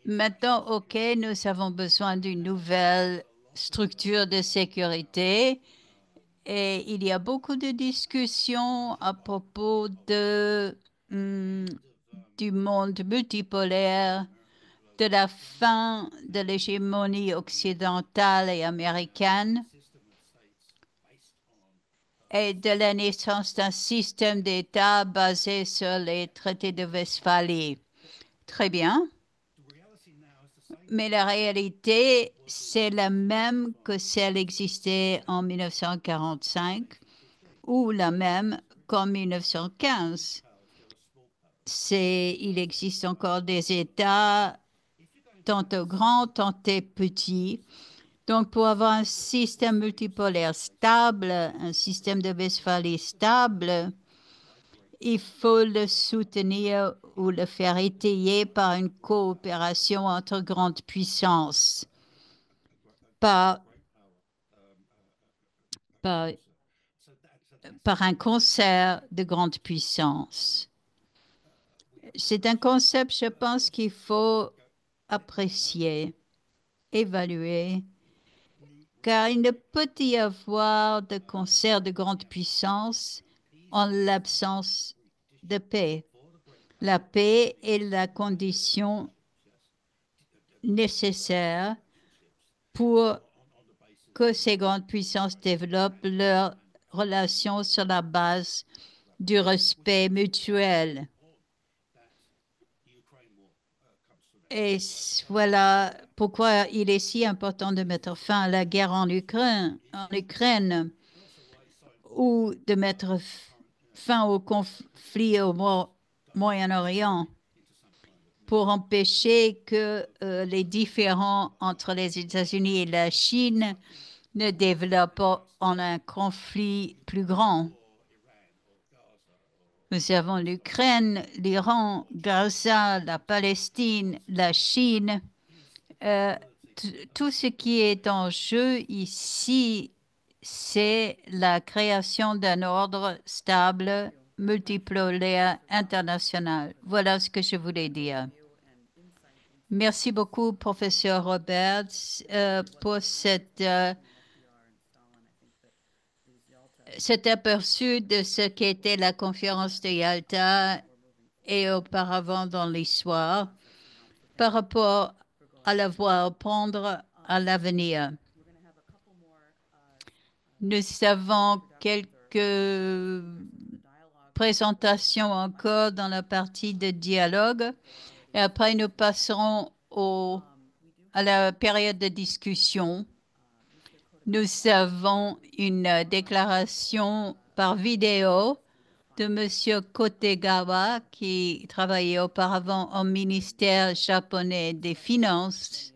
Maintenant, OK, nous avons besoin d'une nouvelle structure de sécurité et il y a beaucoup de discussions à propos du monde multipolaire, de la fin de l'hégémonie occidentale et américaine et de la naissance d'un système d'État basé sur les traités de Westphalie. Très bien. Mais la réalité, c'est la même que celle existait en 1945 ou la même qu'en 1915. Il existe encore des États, tantôt grands, tantôt petits. Donc, pour avoir un système multipolaire stable, un système de Westphalie stable, il faut le soutenir ou le faire étayer par une coopération entre grandes puissances, par un concert de grandes puissances. C'est un concept, je pense, qu'il faut apprécier, évaluer, car il ne peut y avoir de concert de grandes puissances en l'absence de paix. La paix est la condition nécessaire pour que ces grandes puissances développent leurs relations sur la base du respect mutuel. Et voilà pourquoi il est si important de mettre fin à la guerre en Ukraine ou de mettre fin au conflit au Moyen-Orient pour empêcher que les différends entre les États-Unis et la Chine ne développent en un conflit plus grand. Nous avons l'Ukraine, l'Iran, Gaza, la Palestine, la Chine. Tout ce qui est en jeu ici, c'est la création d'un ordre stable, multipolaire, international. Voilà ce que je voulais dire. Merci beaucoup, professeur Roberts, pour cet aperçu de ce qu'était la conférence de Yalta et auparavant dans l'histoire par rapport à la voie à prendre à l'avenir. Nous avons quelques présentations encore dans la partie de dialogue et après nous passerons à la période de discussion. Nous avons une déclaration par vidéo de M. Kotegawa qui travaillait auparavant au ministère japonais des Finances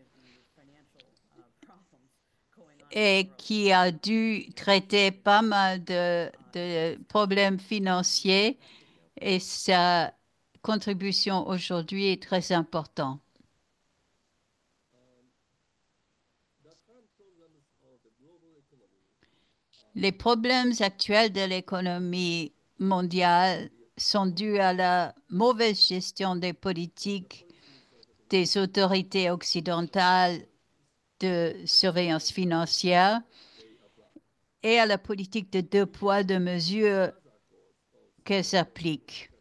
et qui a dû traiter pas mal de problèmes financiers et sa contribution aujourd'hui est très importante. Les problèmes actuels de l'économie mondiale sont dus à la mauvaise gestion des politiques des autorités occidentales de surveillance financière et à la politique de deux poids, deux mesures qu'elles appliquent.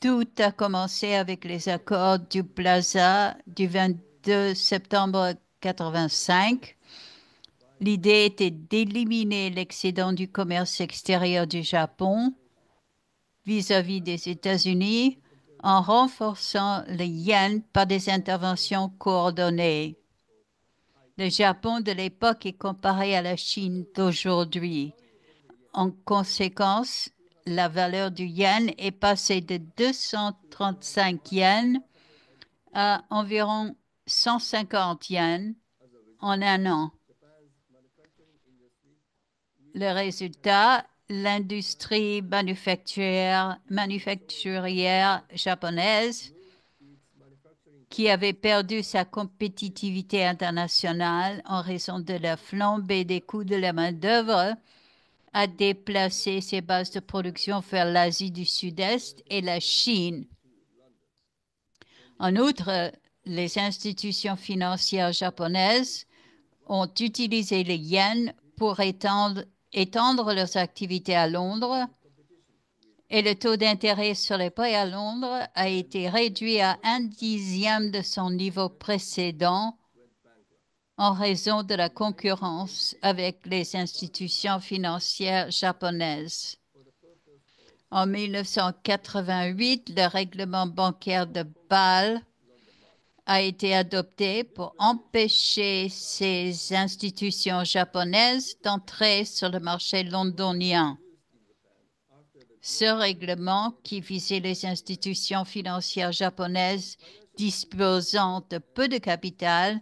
Tout a commencé avec les accords du Plaza du 22 septembre 1985. L'idée était d'éliminer l'excédent du commerce extérieur du Japon vis-à-vis des États-Unis en renforçant le yen par des interventions coordonnées. Le Japon de l'époque est comparé à la Chine d'aujourd'hui. En conséquence, la valeur du yen est passée de 235 yens à environ 150 yens en un an. Le résultat, l'industrie manufacturière japonaise, qui avait perdu sa compétitivité internationale en raison de la flambée des coûts de la main-d'œuvre, a déplacé ses bases de production vers l'Asie du Sud-Est et la Chine. En outre, les institutions financières japonaises ont utilisé le yen pour étendre leurs activités à Londres et le taux d'intérêt sur les prêts à Londres a été réduit à 1/10 de son niveau précédent en raison de la concurrence avec les institutions financières japonaises. En 1988, le règlement bancaire de Bâle a été adopté pour empêcher ces institutions japonaises d'entrer sur le marché londonien. Ce règlement, qui visait les institutions financières japonaises disposant de peu de capital,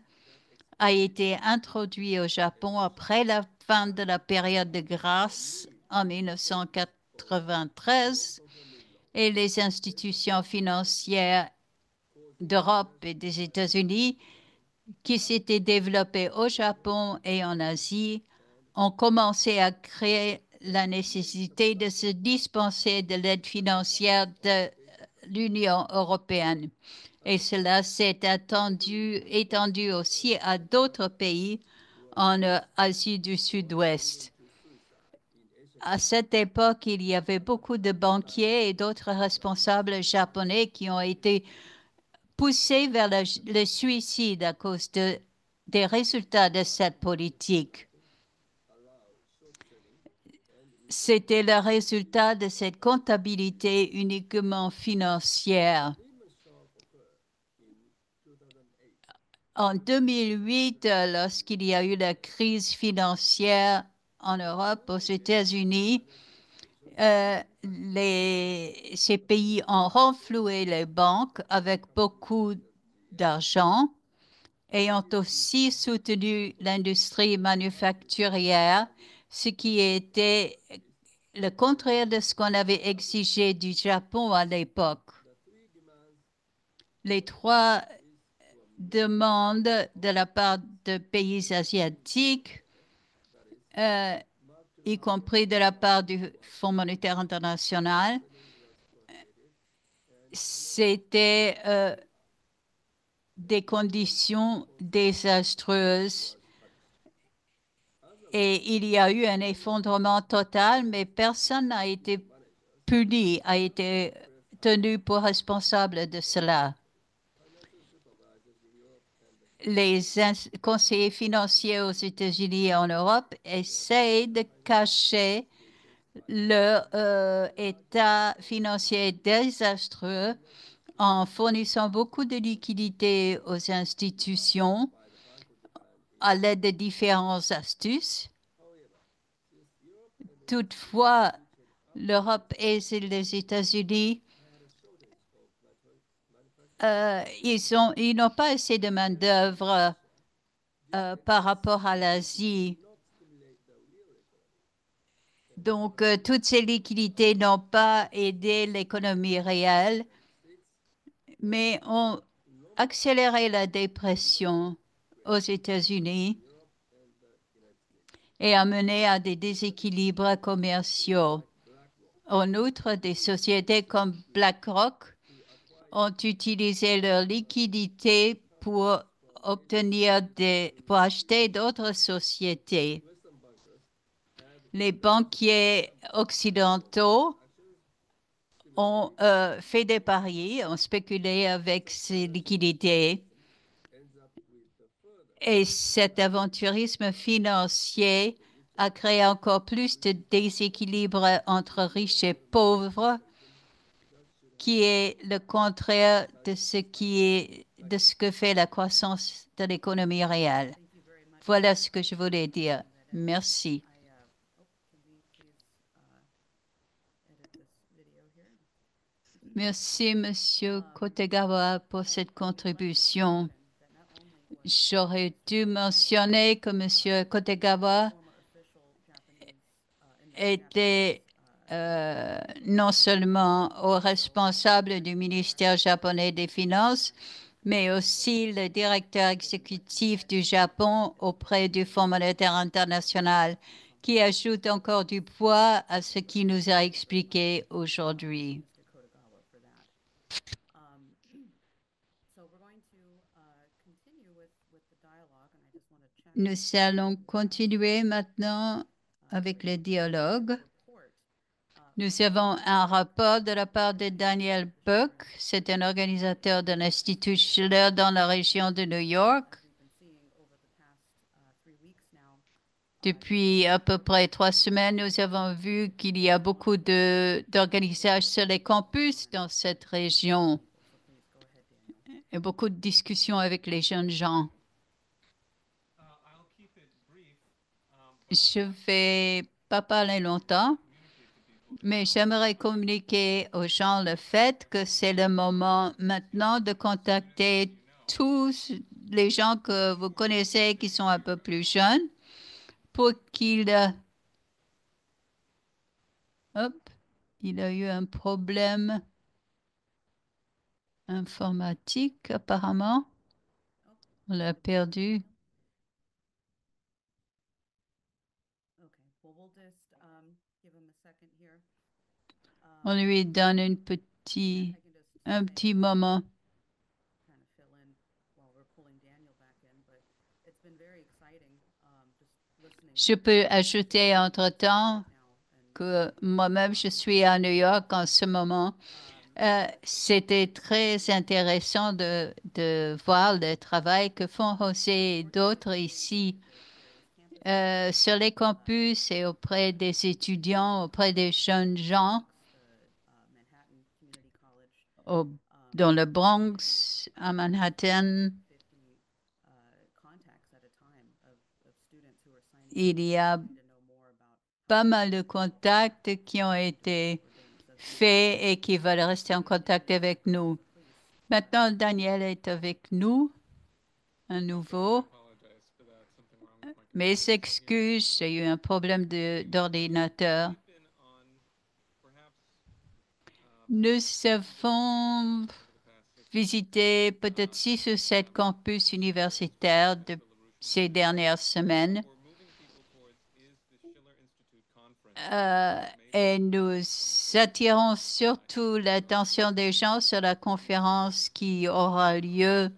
a été introduit au Japon après la fin de la période de grâce en 1993 et les institutions financières d'Europe et des États-Unis qui s'étaient développées au Japon et en Asie ont commencé à créer la nécessité de se dispenser de l'aide financière de l'Union européenne. Et cela s'est étendu aussi à d'autres pays en Asie du Sud-Ouest. À cette époque, il y avait beaucoup de banquiers et d'autres responsables japonais qui ont été poussés vers le suicide à cause des résultats de cette politique. C'était le résultat de cette comptabilité uniquement financière. En 2008, lorsqu'il y a eu la crise financière en Europe, aux États-Unis, ces pays ont renfloué les banques avec beaucoup d'argent et ont aussi soutenu l'industrie manufacturière, ce qui était le contraire de ce qu'on avait exigé du Japon à l'époque. Les trois demandes de la part de pays asiatiques, y compris de la part du Fonds monétaire international, c'était des conditions désastreuses et il y a eu un effondrement total, mais personne n'a été puni, a été tenu pour responsable de cela. Les conseillers financiers aux États-Unis et en Europe essayent de cacher leur état financier désastreux en fournissant beaucoup de liquidités aux institutions à l'aide de différentes astuces. Toutefois, l'Europe et les États-Unis, ils n'ont pas assez de main-d'œuvre par rapport à l'Asie. Donc, toutes ces liquidités n'ont pas aidé l'économie réelle, mais ont accéléré la dépression aux États-Unis et amené à des déséquilibres commerciaux. En outre, des sociétés comme BlackRock ont utilisé leur liquidité pour pour acheter d'autres sociétés. Les banquiers occidentaux ont fait des paris, ont spéculé avec ces liquidités. Et cet aventurisme financier a créé encore plus de déséquilibre entre riches et pauvres, qui est le contraire de ce que fait la croissance de l'économie réelle. Voilà ce que je voulais dire. Merci. Merci, Monsieur Kotegawa, pour cette contribution. J'aurais dû mentionner que Monsieur Kotegawa était non seulement au responsable du ministère japonais des Finances, mais aussi le directeur exécutif du Japon auprès du Fonds monétaire international, qui ajoute encore du poids à ce qu'il nous a expliqué aujourd'hui. Nous allons continuer maintenant avec le dialogue. Nous avons un rapport de la part de Daniel Buck. C'est un organisateur de l'Institut Schiller dans la région de New York. Depuis à peu près 3 semaines, nous avons vu qu'il y a beaucoup d'organisations sur les campus dans cette région et beaucoup de discussions avec les jeunes gens. Je ne vais pas parler longtemps, mais j'aimerais communiquer aux gens le fait que c'est le moment maintenant de contacter tous les gens que vous connaissez qui sont un peu plus jeunes pour qu'ils... Hop, il a eu un problème informatique apparemment. On l'a perdu. On lui donne un petit moment. Je peux ajouter entre-temps que moi-même, je suis à New York en ce moment. C'était très intéressant de voir le travail que font José et d'autres ici sur les campus et auprès des étudiants, auprès des jeunes gens dans le Bronx, à Manhattan. Il y a pas mal de contacts qui ont été faits et qui veulent rester en contact avec nous. Maintenant, Daniel est avec nous à nouveau. Mes excuses, j'ai eu un problème d'ordinateur. Nous avons visité peut-être 6 ou 7 campus universitaires de ces dernières semaines. Et nous attirons surtout l'attention des gens sur la conférence qui aura lieu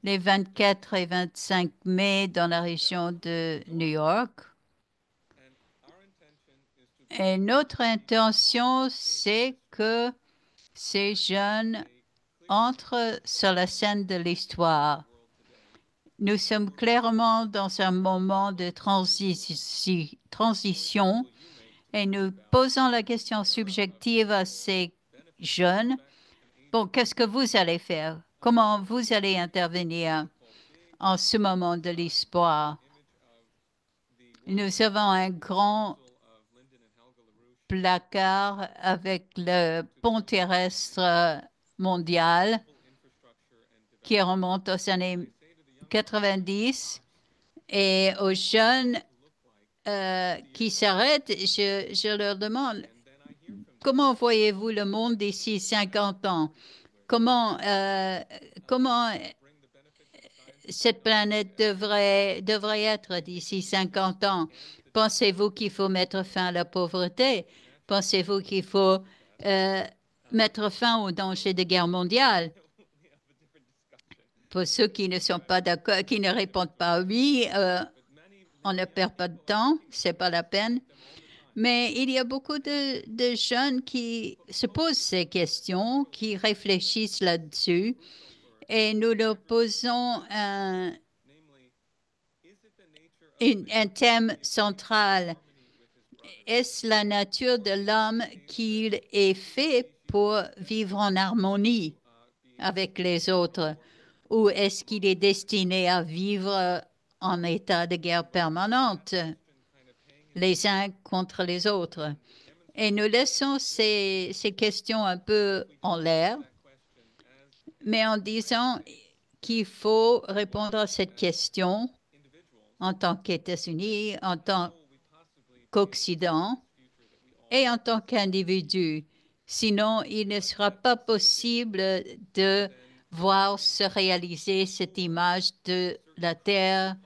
les 24 et 25 mai dans la région de New York. Et notre intention, c'est que ces jeunes entrent sur la scène de l'histoire. Nous sommes clairement dans un moment de transition et nous posons la question subjective à ces jeunes. Bon, qu'est-ce que vous allez faire? Comment vous allez intervenir en ce moment de l'histoire? Nous avons un grand placard avec le pont terrestre mondial qui remonte aux années 90 Et aux jeunes qui s'arrêtent, je leur demande, comment voyez-vous le monde d'ici 50 ans? Comment cette planète devrait être d'ici 50 ans? Pensez-vous qu'il faut mettre fin à la pauvreté? Pensez-vous qu'il faut mettre fin au danger de guerre mondiale? Pour ceux qui ne sont pas d'accord, qui ne répondent pas oui, on ne perd pas de temps, c'est pas la peine. Mais il y a beaucoup de jeunes qui se posent ces questions, qui réfléchissent là-dessus, et nous leur posons un thème central. Est-ce la nature de l'homme qu'il est fait pour vivre en harmonie avec les autres, ou est-ce qu'il est destiné à vivre en état de guerre permanente, les uns contre les autres? Et nous laissons ces questions un peu en l'air, mais en disant qu'il faut répondre à cette question en tant qu'États-Unis, en tant qu'Occident et en tant qu'individu. Sinon, il ne sera pas possible de voir se réaliser cette image de la Terre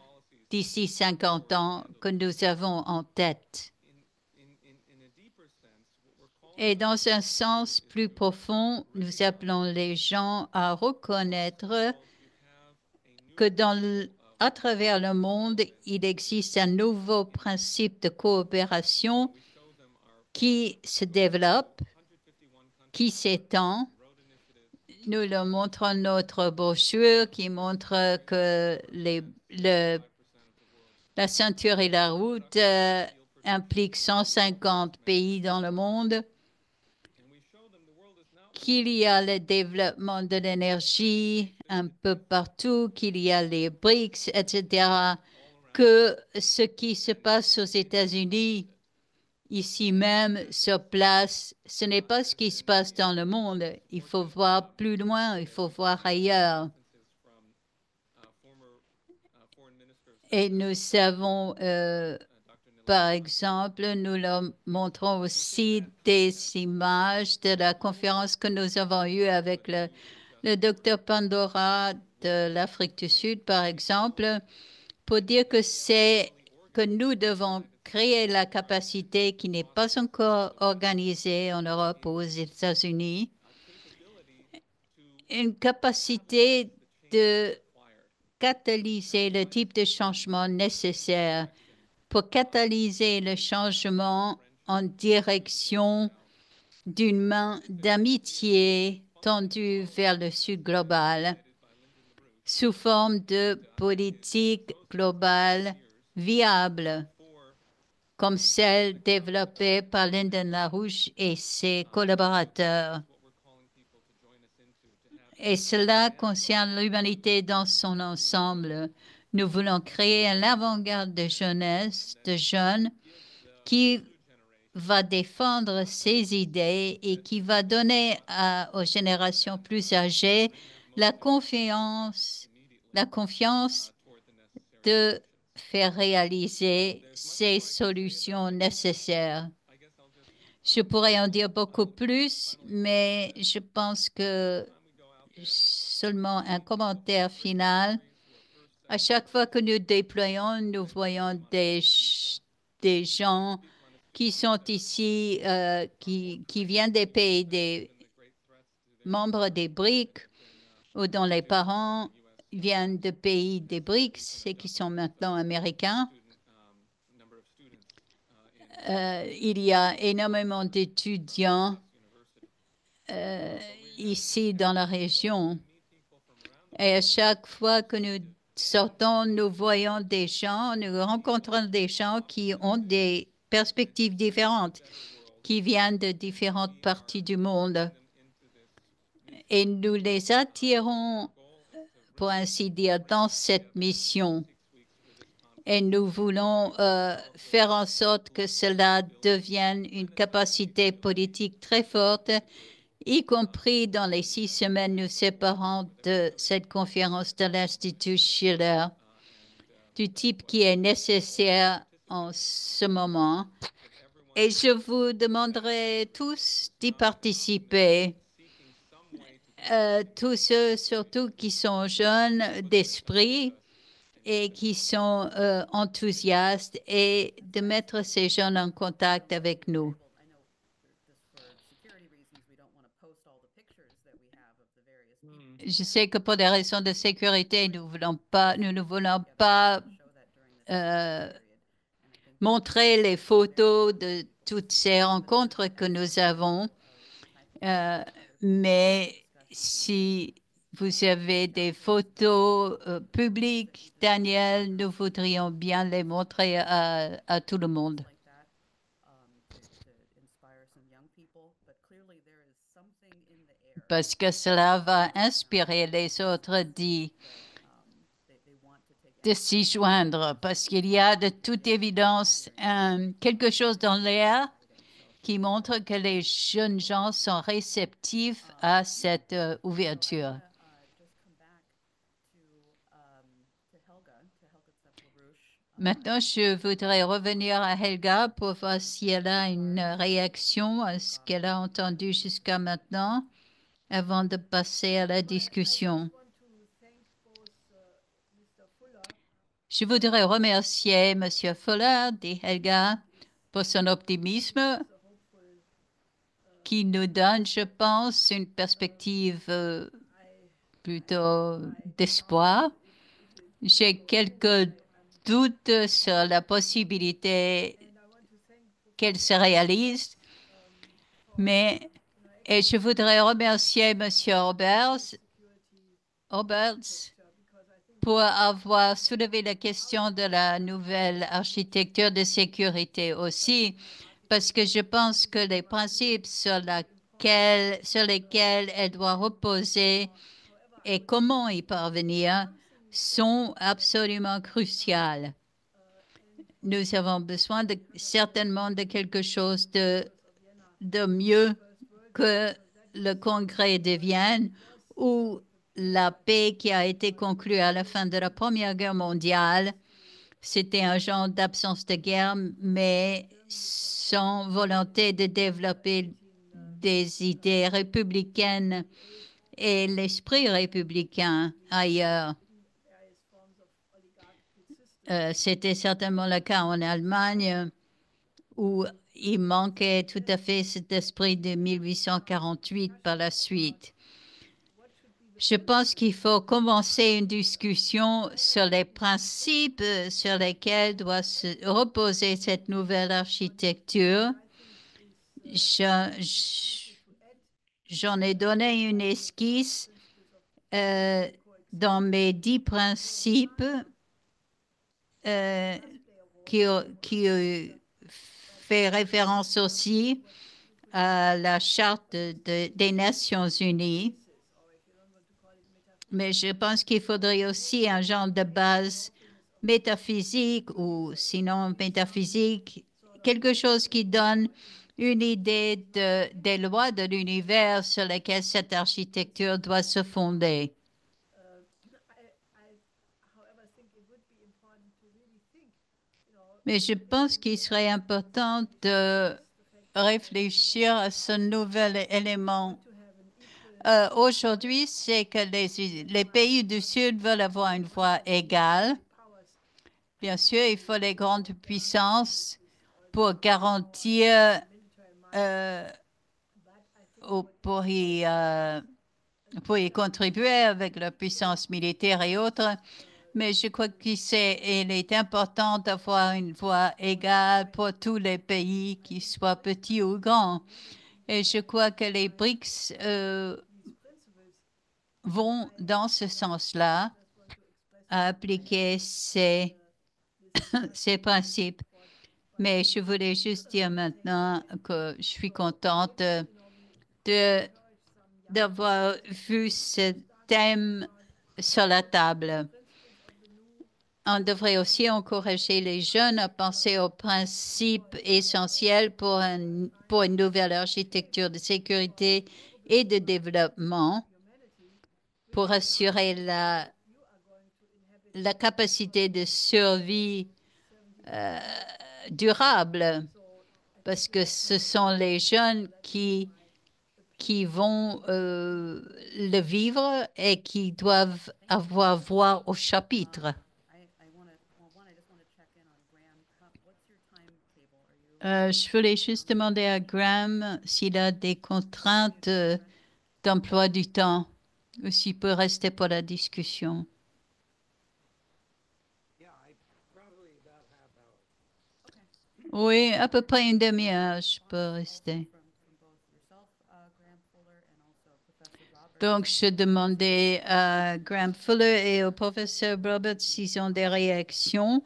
d'ici 50 ans que nous avons en tête. Et dans un sens plus profond, nous appelons les gens à reconnaître que à travers le monde, il existe un nouveau principe de coopération qui se développe, qui s'étend. Nous leur montrons notre brochure qui montre que la ceinture et la route impliquent 150 pays dans le monde, qu'il y a le développement de l'énergie un peu partout, qu'il y a les BRICS, etc., que ce qui se passe aux États-Unis, ici même, sur place, ce n'est pas ce qui se passe dans le monde. Il faut voir plus loin, il faut voir ailleurs. Et nous savons, par exemple, nous leur montrons aussi des images de la conférence que nous avons eue avec le docteur Pandora de l'Afrique du Sud, par exemple, pour dire que nous devons créer la capacité qui n'est pas encore organisée en Europe ou aux États-Unis, une capacité de catalyser le type de changement nécessaire pour catalyser le changement en direction d'une main d'amitié tendue vers le Sud global sous forme de politique globale viable, comme celle développée par Lyndon LaRouche et ses collaborateurs. Et cela concerne l'humanité dans son ensemble. Nous voulons créer un avant-garde de jeunesse, de jeunes, qui va défendre ses idées et qui va donner aux générations plus âgées la confiance de faire réaliser ces solutions nécessaires. Je pourrais en dire beaucoup plus, mais je pense que seulement un commentaire final. À chaque fois que nous déployons, nous voyons des gens qui sont ici, qui viennent des pays des membres des BRICS ou dont les parents viennent de pays des BRICS et qui sont maintenant américains. Il y a énormément d'étudiants ici dans la région. Et à chaque fois que nous sortons, nous voyons des gens, nous rencontrons des gens qui ont des perspectives différentes, qui viennent de différentes parties du monde. Et nous les attirons, pour ainsi dire, dans cette mission. Et nous voulons faire en sorte que cela devienne une capacité politique très forte, y compris dans les 6 semaines nous séparant de cette conférence de l'Institut Schiller. du type qui est nécessaire en ce moment. Et je vous demanderai tous d'y participer. Tous ceux surtout qui sont jeunes d'esprit et qui sont enthousiastes et de mettre ces jeunes en contact avec nous. Je sais que pour des raisons de sécurité, nous ne voulons pas montrer les photos de toutes ces rencontres que nous avons. Mais si vous avez des photos publiques, Daniel, nous voudrions bien les montrer à tout le monde. Parce que cela va inspirer les autres de s'y joindre, parce qu'il y a de toute évidence quelque chose dans l'air qui montre que les jeunes gens sont réceptifs à cette ouverture. Maintenant, je voudrais revenir à Helga pour voir si elle a une réaction à ce qu'elle a entendu jusqu'à maintenant avant de passer à la discussion. Je voudrais remercier M. Fuller, dit Helga, pour son optimisme qui nous donne, je pense, une perspective plutôt d'espoir. J'ai quelques doutes sur la possibilité qu'elle se réalise, mais et je voudrais remercier M. Roberts pour avoir soulevé la question de la nouvelle architecture de sécurité aussi, parce que je pense que les principes sur lesquels elle doit reposer et comment y parvenir sont absolument cruciaux. Nous avons besoin certainement de quelque chose de mieux que le Congrès de Vienne ou la paix qui a été conclue à la fin de la Première Guerre mondiale. C'était un genre d'absence de guerre, mais sans volonté de développer des idées républicaines et l'esprit républicain ailleurs. C'était certainement le cas en Allemagne où il manquait tout à fait cet esprit de 1848 par la suite. Je pense qu'il faut commencer une discussion sur les principes sur lesquels doit se reposer cette nouvelle architecture. J'en ai donné une esquisse dans mes 10 principes qui fait référence aussi à la Charte des Nations Unies. Mais je pense qu'il faudrait aussi un genre de base métaphysique ou sinon métaphysique, quelque chose qui donne une idée des lois de l'univers sur lesquelles cette architecture doit se fonder. Mais je pense qu'il serait important de réfléchir à ce nouvel élément. Aujourd'hui, c'est que les pays du Sud veulent avoir une voix égale. Bien sûr, il faut les grandes puissances pour garantir, pour y contribuer avec leur puissance militaire et autres. Mais je crois qu'il est important d'avoir une voix égale pour tous les pays, qu'ils soient petits ou grands. Et je crois que les BRICS vont dans ce sens-là, à appliquer ces principes. Mais je voulais juste dire maintenant que je suis contente d'avoir vu ce thème sur la table. On devrait aussi encourager les jeunes à penser aux principes essentiels pour une nouvelle architecture de sécurité et de développement pour assurer la capacité de survie durable, parce que ce sont les jeunes qui vont le vivre et qui doivent avoir voix au chapitre. Je voulais juste demander à Graham s'il a des contraintes d'emploi du temps ou s'il peut rester pour la discussion. Oui, à peu près une demi-heure, je peux rester. Donc, je demandais à Graham Fuller et au professeur Roberts s'ils ont des réactions.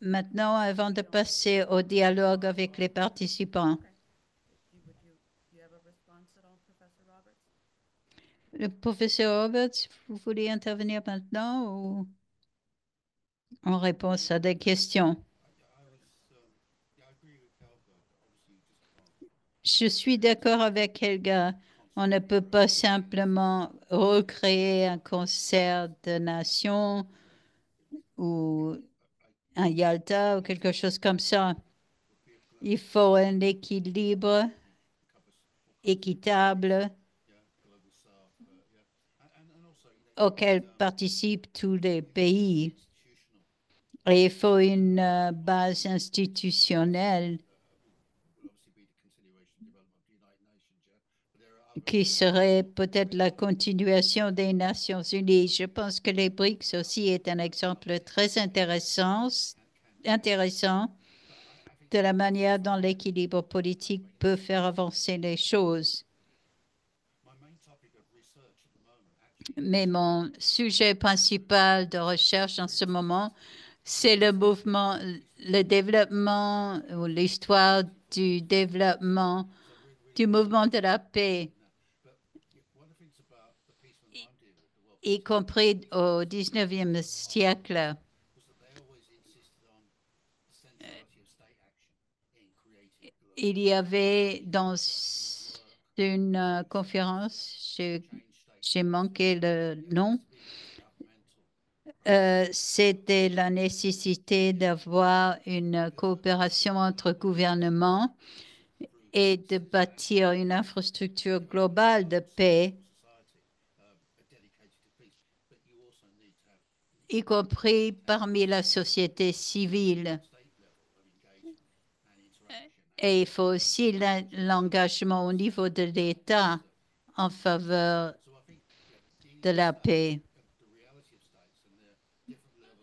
Maintenant, avant de passer au dialogue avec les participants. Le professeur Roberts, vous voulez intervenir maintenant ou en réponse à des questions? Je suis d'accord avec Helga. On ne peut pas simplement recréer un concert de nations ou un Yalta ou quelque chose comme ça. Il faut un équilibre équitable auquel participent tous les pays. Et il faut une base institutionnelle qui serait peut-être la continuation des Nations Unies. Je pense que les BRICS aussi est un exemple très intéressant de la manière dont l'équilibre politique peut faire avancer les choses. Mais mon sujet principal de recherche en ce moment, c'est le développement ou l'histoire du développement du mouvement de la paix, y compris au 19e siècle. Il y avait dans une conférence, j'ai manqué le nom, c'était la nécessité d'avoir une coopération entre gouvernements et de bâtir une infrastructure globale de paix, y compris parmi la société civile. Et il faut aussi l'engagement au niveau de l'État en faveur de la paix.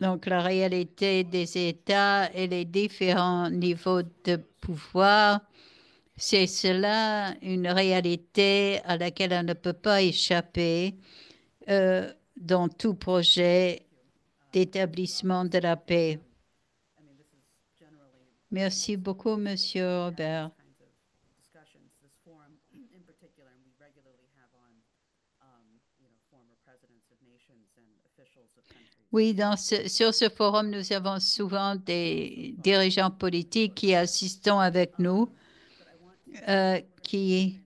Donc, la réalité des États et les différents niveaux de pouvoir, c'est cela une réalité à laquelle on ne peut pas échapper dans tout projet d'établissement de la paix. Merci beaucoup, Monsieur Robert. Oui, sur ce forum, nous avons souvent des dirigeants politiques qui assistent avec nous, qui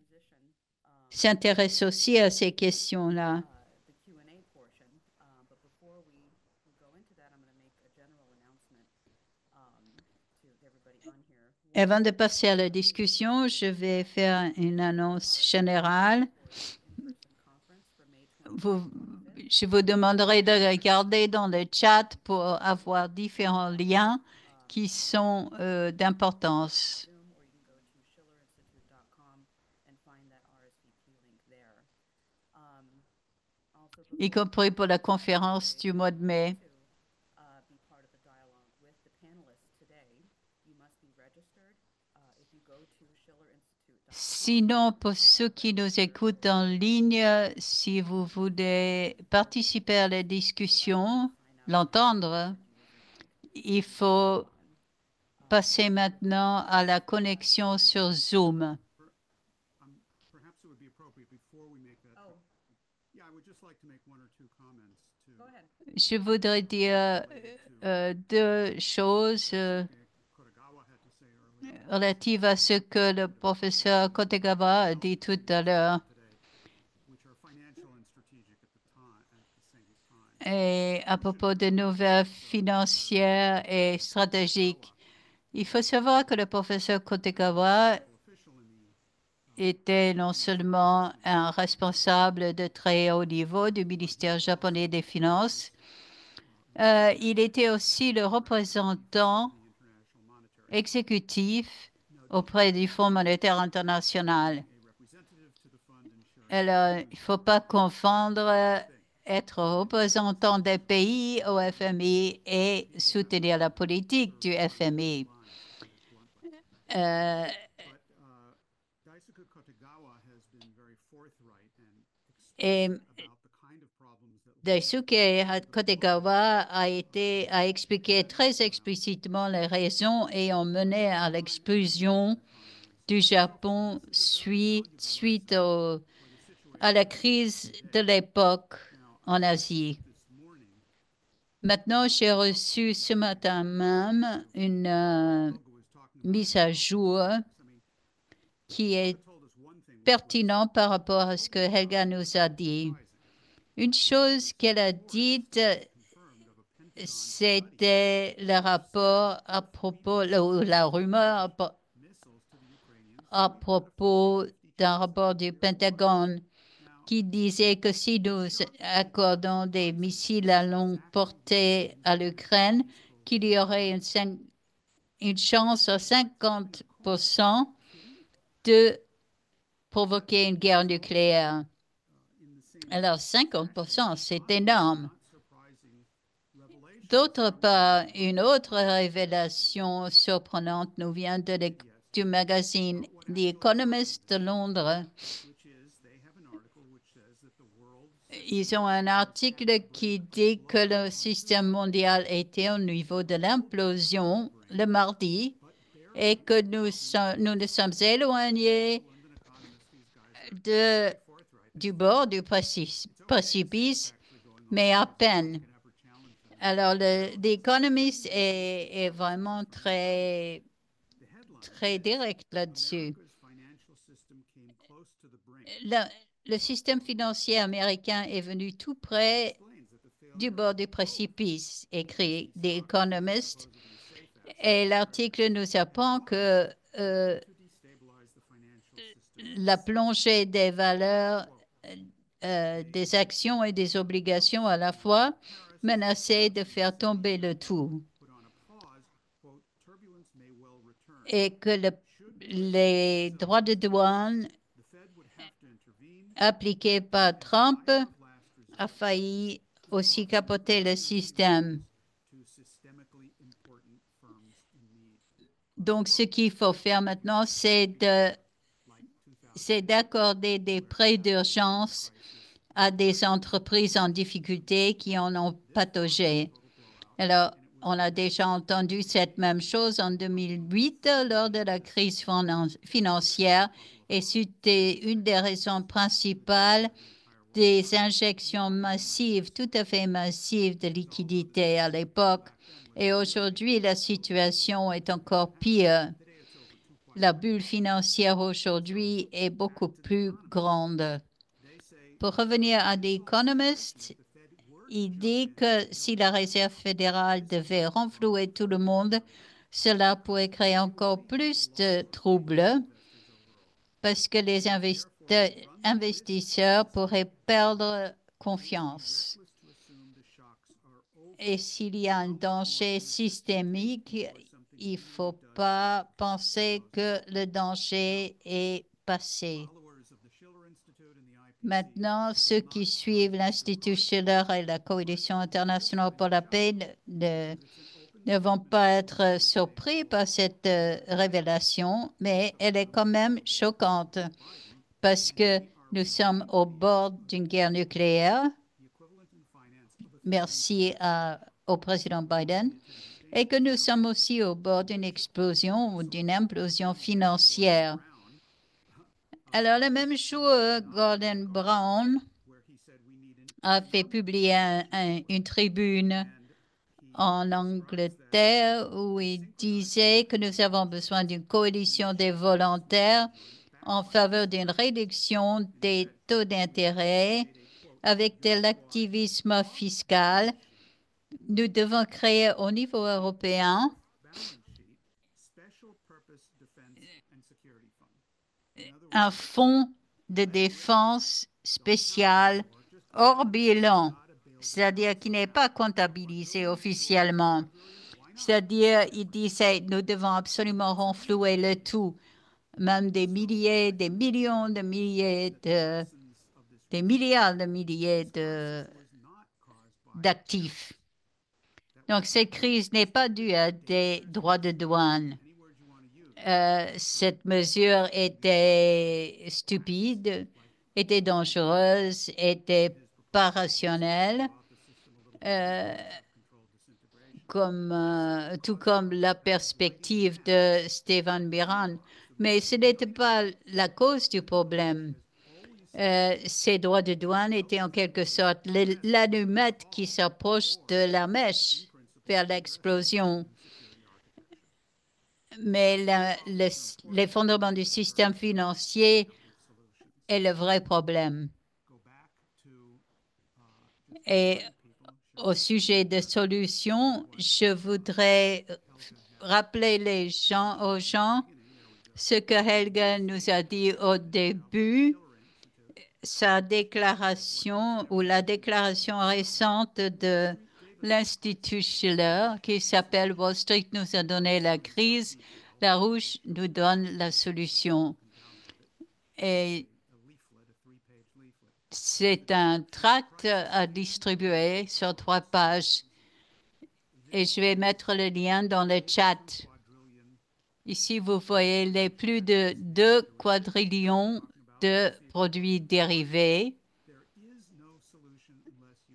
s'intéressent aussi à ces questions-là. Avant de passer à la discussion, je vais faire une annonce générale. Je vous demanderai de regarder dans le chat pour avoir différents liens qui sont d'importance, y compris pour la conférence du mois de mai. Sinon, pour ceux qui nous écoutent en ligne, si vous voulez participer à la discussion, l'entendre, il faut passer maintenant à la connexion sur Zoom. Je voudrais dire deux choses relatives à ce que le professeur Kotegawa a dit tout à l'heure. Et à propos de nouvelles financières et stratégiques, il faut savoir que le professeur Kotegawa était non seulement un responsable de très haut niveau du ministère japonais des Finances, il était aussi le représentant exécutif auprès du Fonds monétaire international. Alors, il ne faut pas confondre être représentant des pays au FMI et soutenir la politique du FMI. Et Daisuke Kotegawa a expliqué très explicitement les raisons ayant mené à l'expulsion du Japon suite à la crise de l'époque en Asie. Maintenant, j'ai reçu ce matin même une mise à jour qui est pertinente par rapport à ce que Helga nous a dit. Une chose qu'elle a dite, c'était le rapport à propos, la rumeur à propos d'un rapport du Pentagone qui disait que si nous accordons des missiles à longue portée à l'Ukraine, qu'il y aurait une chance à 50% de provoquer une guerre nucléaire. Alors, 50%, c'est énorme. D'autre part, une autre révélation surprenante nous vient du magazine The Economist de Londres. Ils ont un article qui dit que le système mondial était au niveau de l'implosion le mardi et que nous nous sommes éloignés du bord du précipice, mais à peine. Alors, The Economist est vraiment très direct là-dessus. Le système financier américain est venu tout près du bord du précipice, écrit The Economist. Et l'article nous apprend que la plongée des valeurs des actions et des obligations à la fois menaçait de faire tomber le tout. Et que les droits de douane appliqués par Trump a failli aussi capoter le système. Donc, ce qu'il faut faire maintenant, c'est d'accorder des prêts d'urgence à des entreprises en difficulté qui en ont pataugé. Alors, on a déjà entendu cette même chose en 2008 lors de la crise financière et c'était une des raisons principales des injections massives, tout à fait massives de liquidités à l'époque. Et aujourd'hui, la situation est encore pire. La bulle financière aujourd'hui est beaucoup plus grande. Pour revenir à The Economist, il dit que si la Réserve fédérale devait renflouer tout le monde, cela pourrait créer encore plus de troubles parce que les investisseurs pourraient perdre confiance. Et s'il y a un danger systémique, il ne faut pas penser que le danger est passé. Maintenant, ceux qui suivent l'Institut Schiller et la Coalition internationale pour la paix ne vont pas être surpris par cette révélation, mais elle est quand même choquante parce que nous sommes au bord d'une guerre nucléaire. Merci au président Biden. Et que nous sommes aussi au bord d'une explosion ou d'une implosion financière. Alors, le même jour, Gordon Brown a fait publier une tribune en Angleterre où il disait que nous avons besoin d'une coalition des volontaires en faveur d'une réduction des taux d'intérêt avec de l'activisme fiscal. Nous devons créer au niveau européen un fonds de défense spécial hors bilan, c'est-à-dire qui n'est pas comptabilisé officiellement. C'est-à-dire, il disait, nous devons absolument renflouer le tout, même des milliers, des millions de milliers des milliards de milliers d'actifs. Donc, cette crise n'est pas due à des droits de douane. Cette mesure était stupide, était dangereuse, était pas rationnelle, tout comme la perspective de Stéphane Biran. Mais ce n'était pas la cause du problème. Ces droits de douane étaient en quelque sorte l'allumette qui s'approche de la mèche vers l'explosion. Mais l'effondrement du système financier est le vrai problème. Et au sujet de solutions, je voudrais rappeler aux gens ce que Helga nous a dit au début. Sa déclaration ou la déclaration récente de l'Institut Schiller qui s'appelle Wall Street nous a donné la crise, la rouge nous donne la solution. Et c'est un tract à distribuer sur 3 pages et je vais mettre le lien dans le chat. Ici, vous voyez les plus de 2 quadrillions de produits dérivés.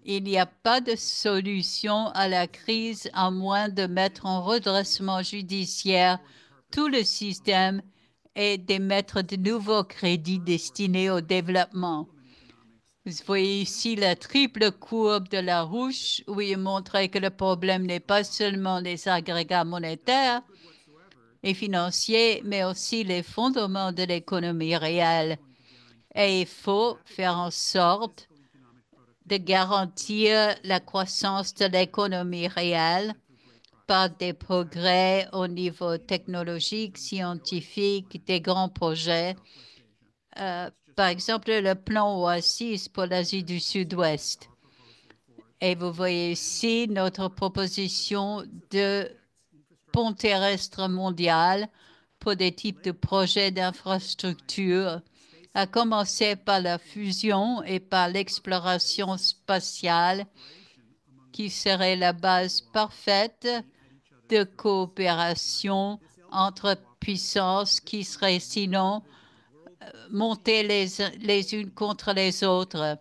Il n'y a pas de solution à la crise à moins de mettre en redressement judiciaire tout le système et d'émettre de nouveaux crédits destinés au développement. Vous voyez ici la triple courbe de la rouge où il montrait que le problème n'est pas seulement les agrégats monétaires et financiers, mais aussi les fondements de l'économie réelle. Et il faut faire en sorte de garantir la croissance de l'économie réelle par des progrès au niveau technologique, scientifique, des grands projets. Par exemple, le plan Oasis pour l'Asie du Sud-Ouest. Et vous voyez ici notre proposition de pont terrestre mondial pour des types de projets d'infrastructure, à commencer par la fusion et par l'exploration spatiale, qui serait la base parfaite de coopération entre puissances qui seraient sinon montées les unes contre les autres.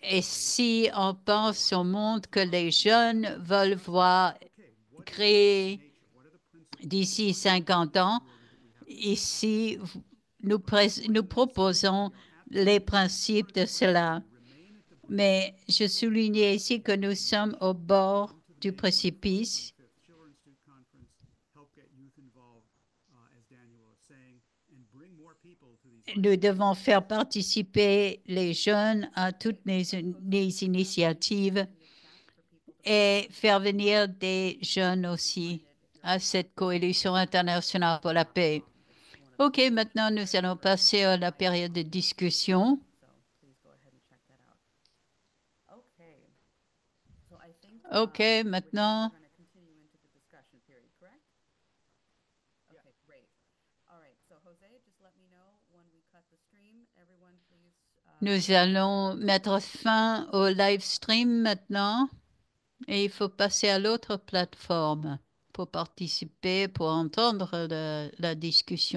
Et si on pense au monde que les jeunes veulent voir créer d'ici 50 ans, ici, nous proposons les principes de cela. Mais je soulignais ici que nous sommes au bord du précipice. Nous devons faire participer les jeunes à toutes les initiatives et faire venir des jeunes aussi à cette coalition internationale pour la paix. OK, maintenant nous allons passer à la période de discussion. OK, maintenant. Nous allons mettre fin au live stream maintenant et il faut passer à l'autre plateforme pour participer, pour entendre la discussion.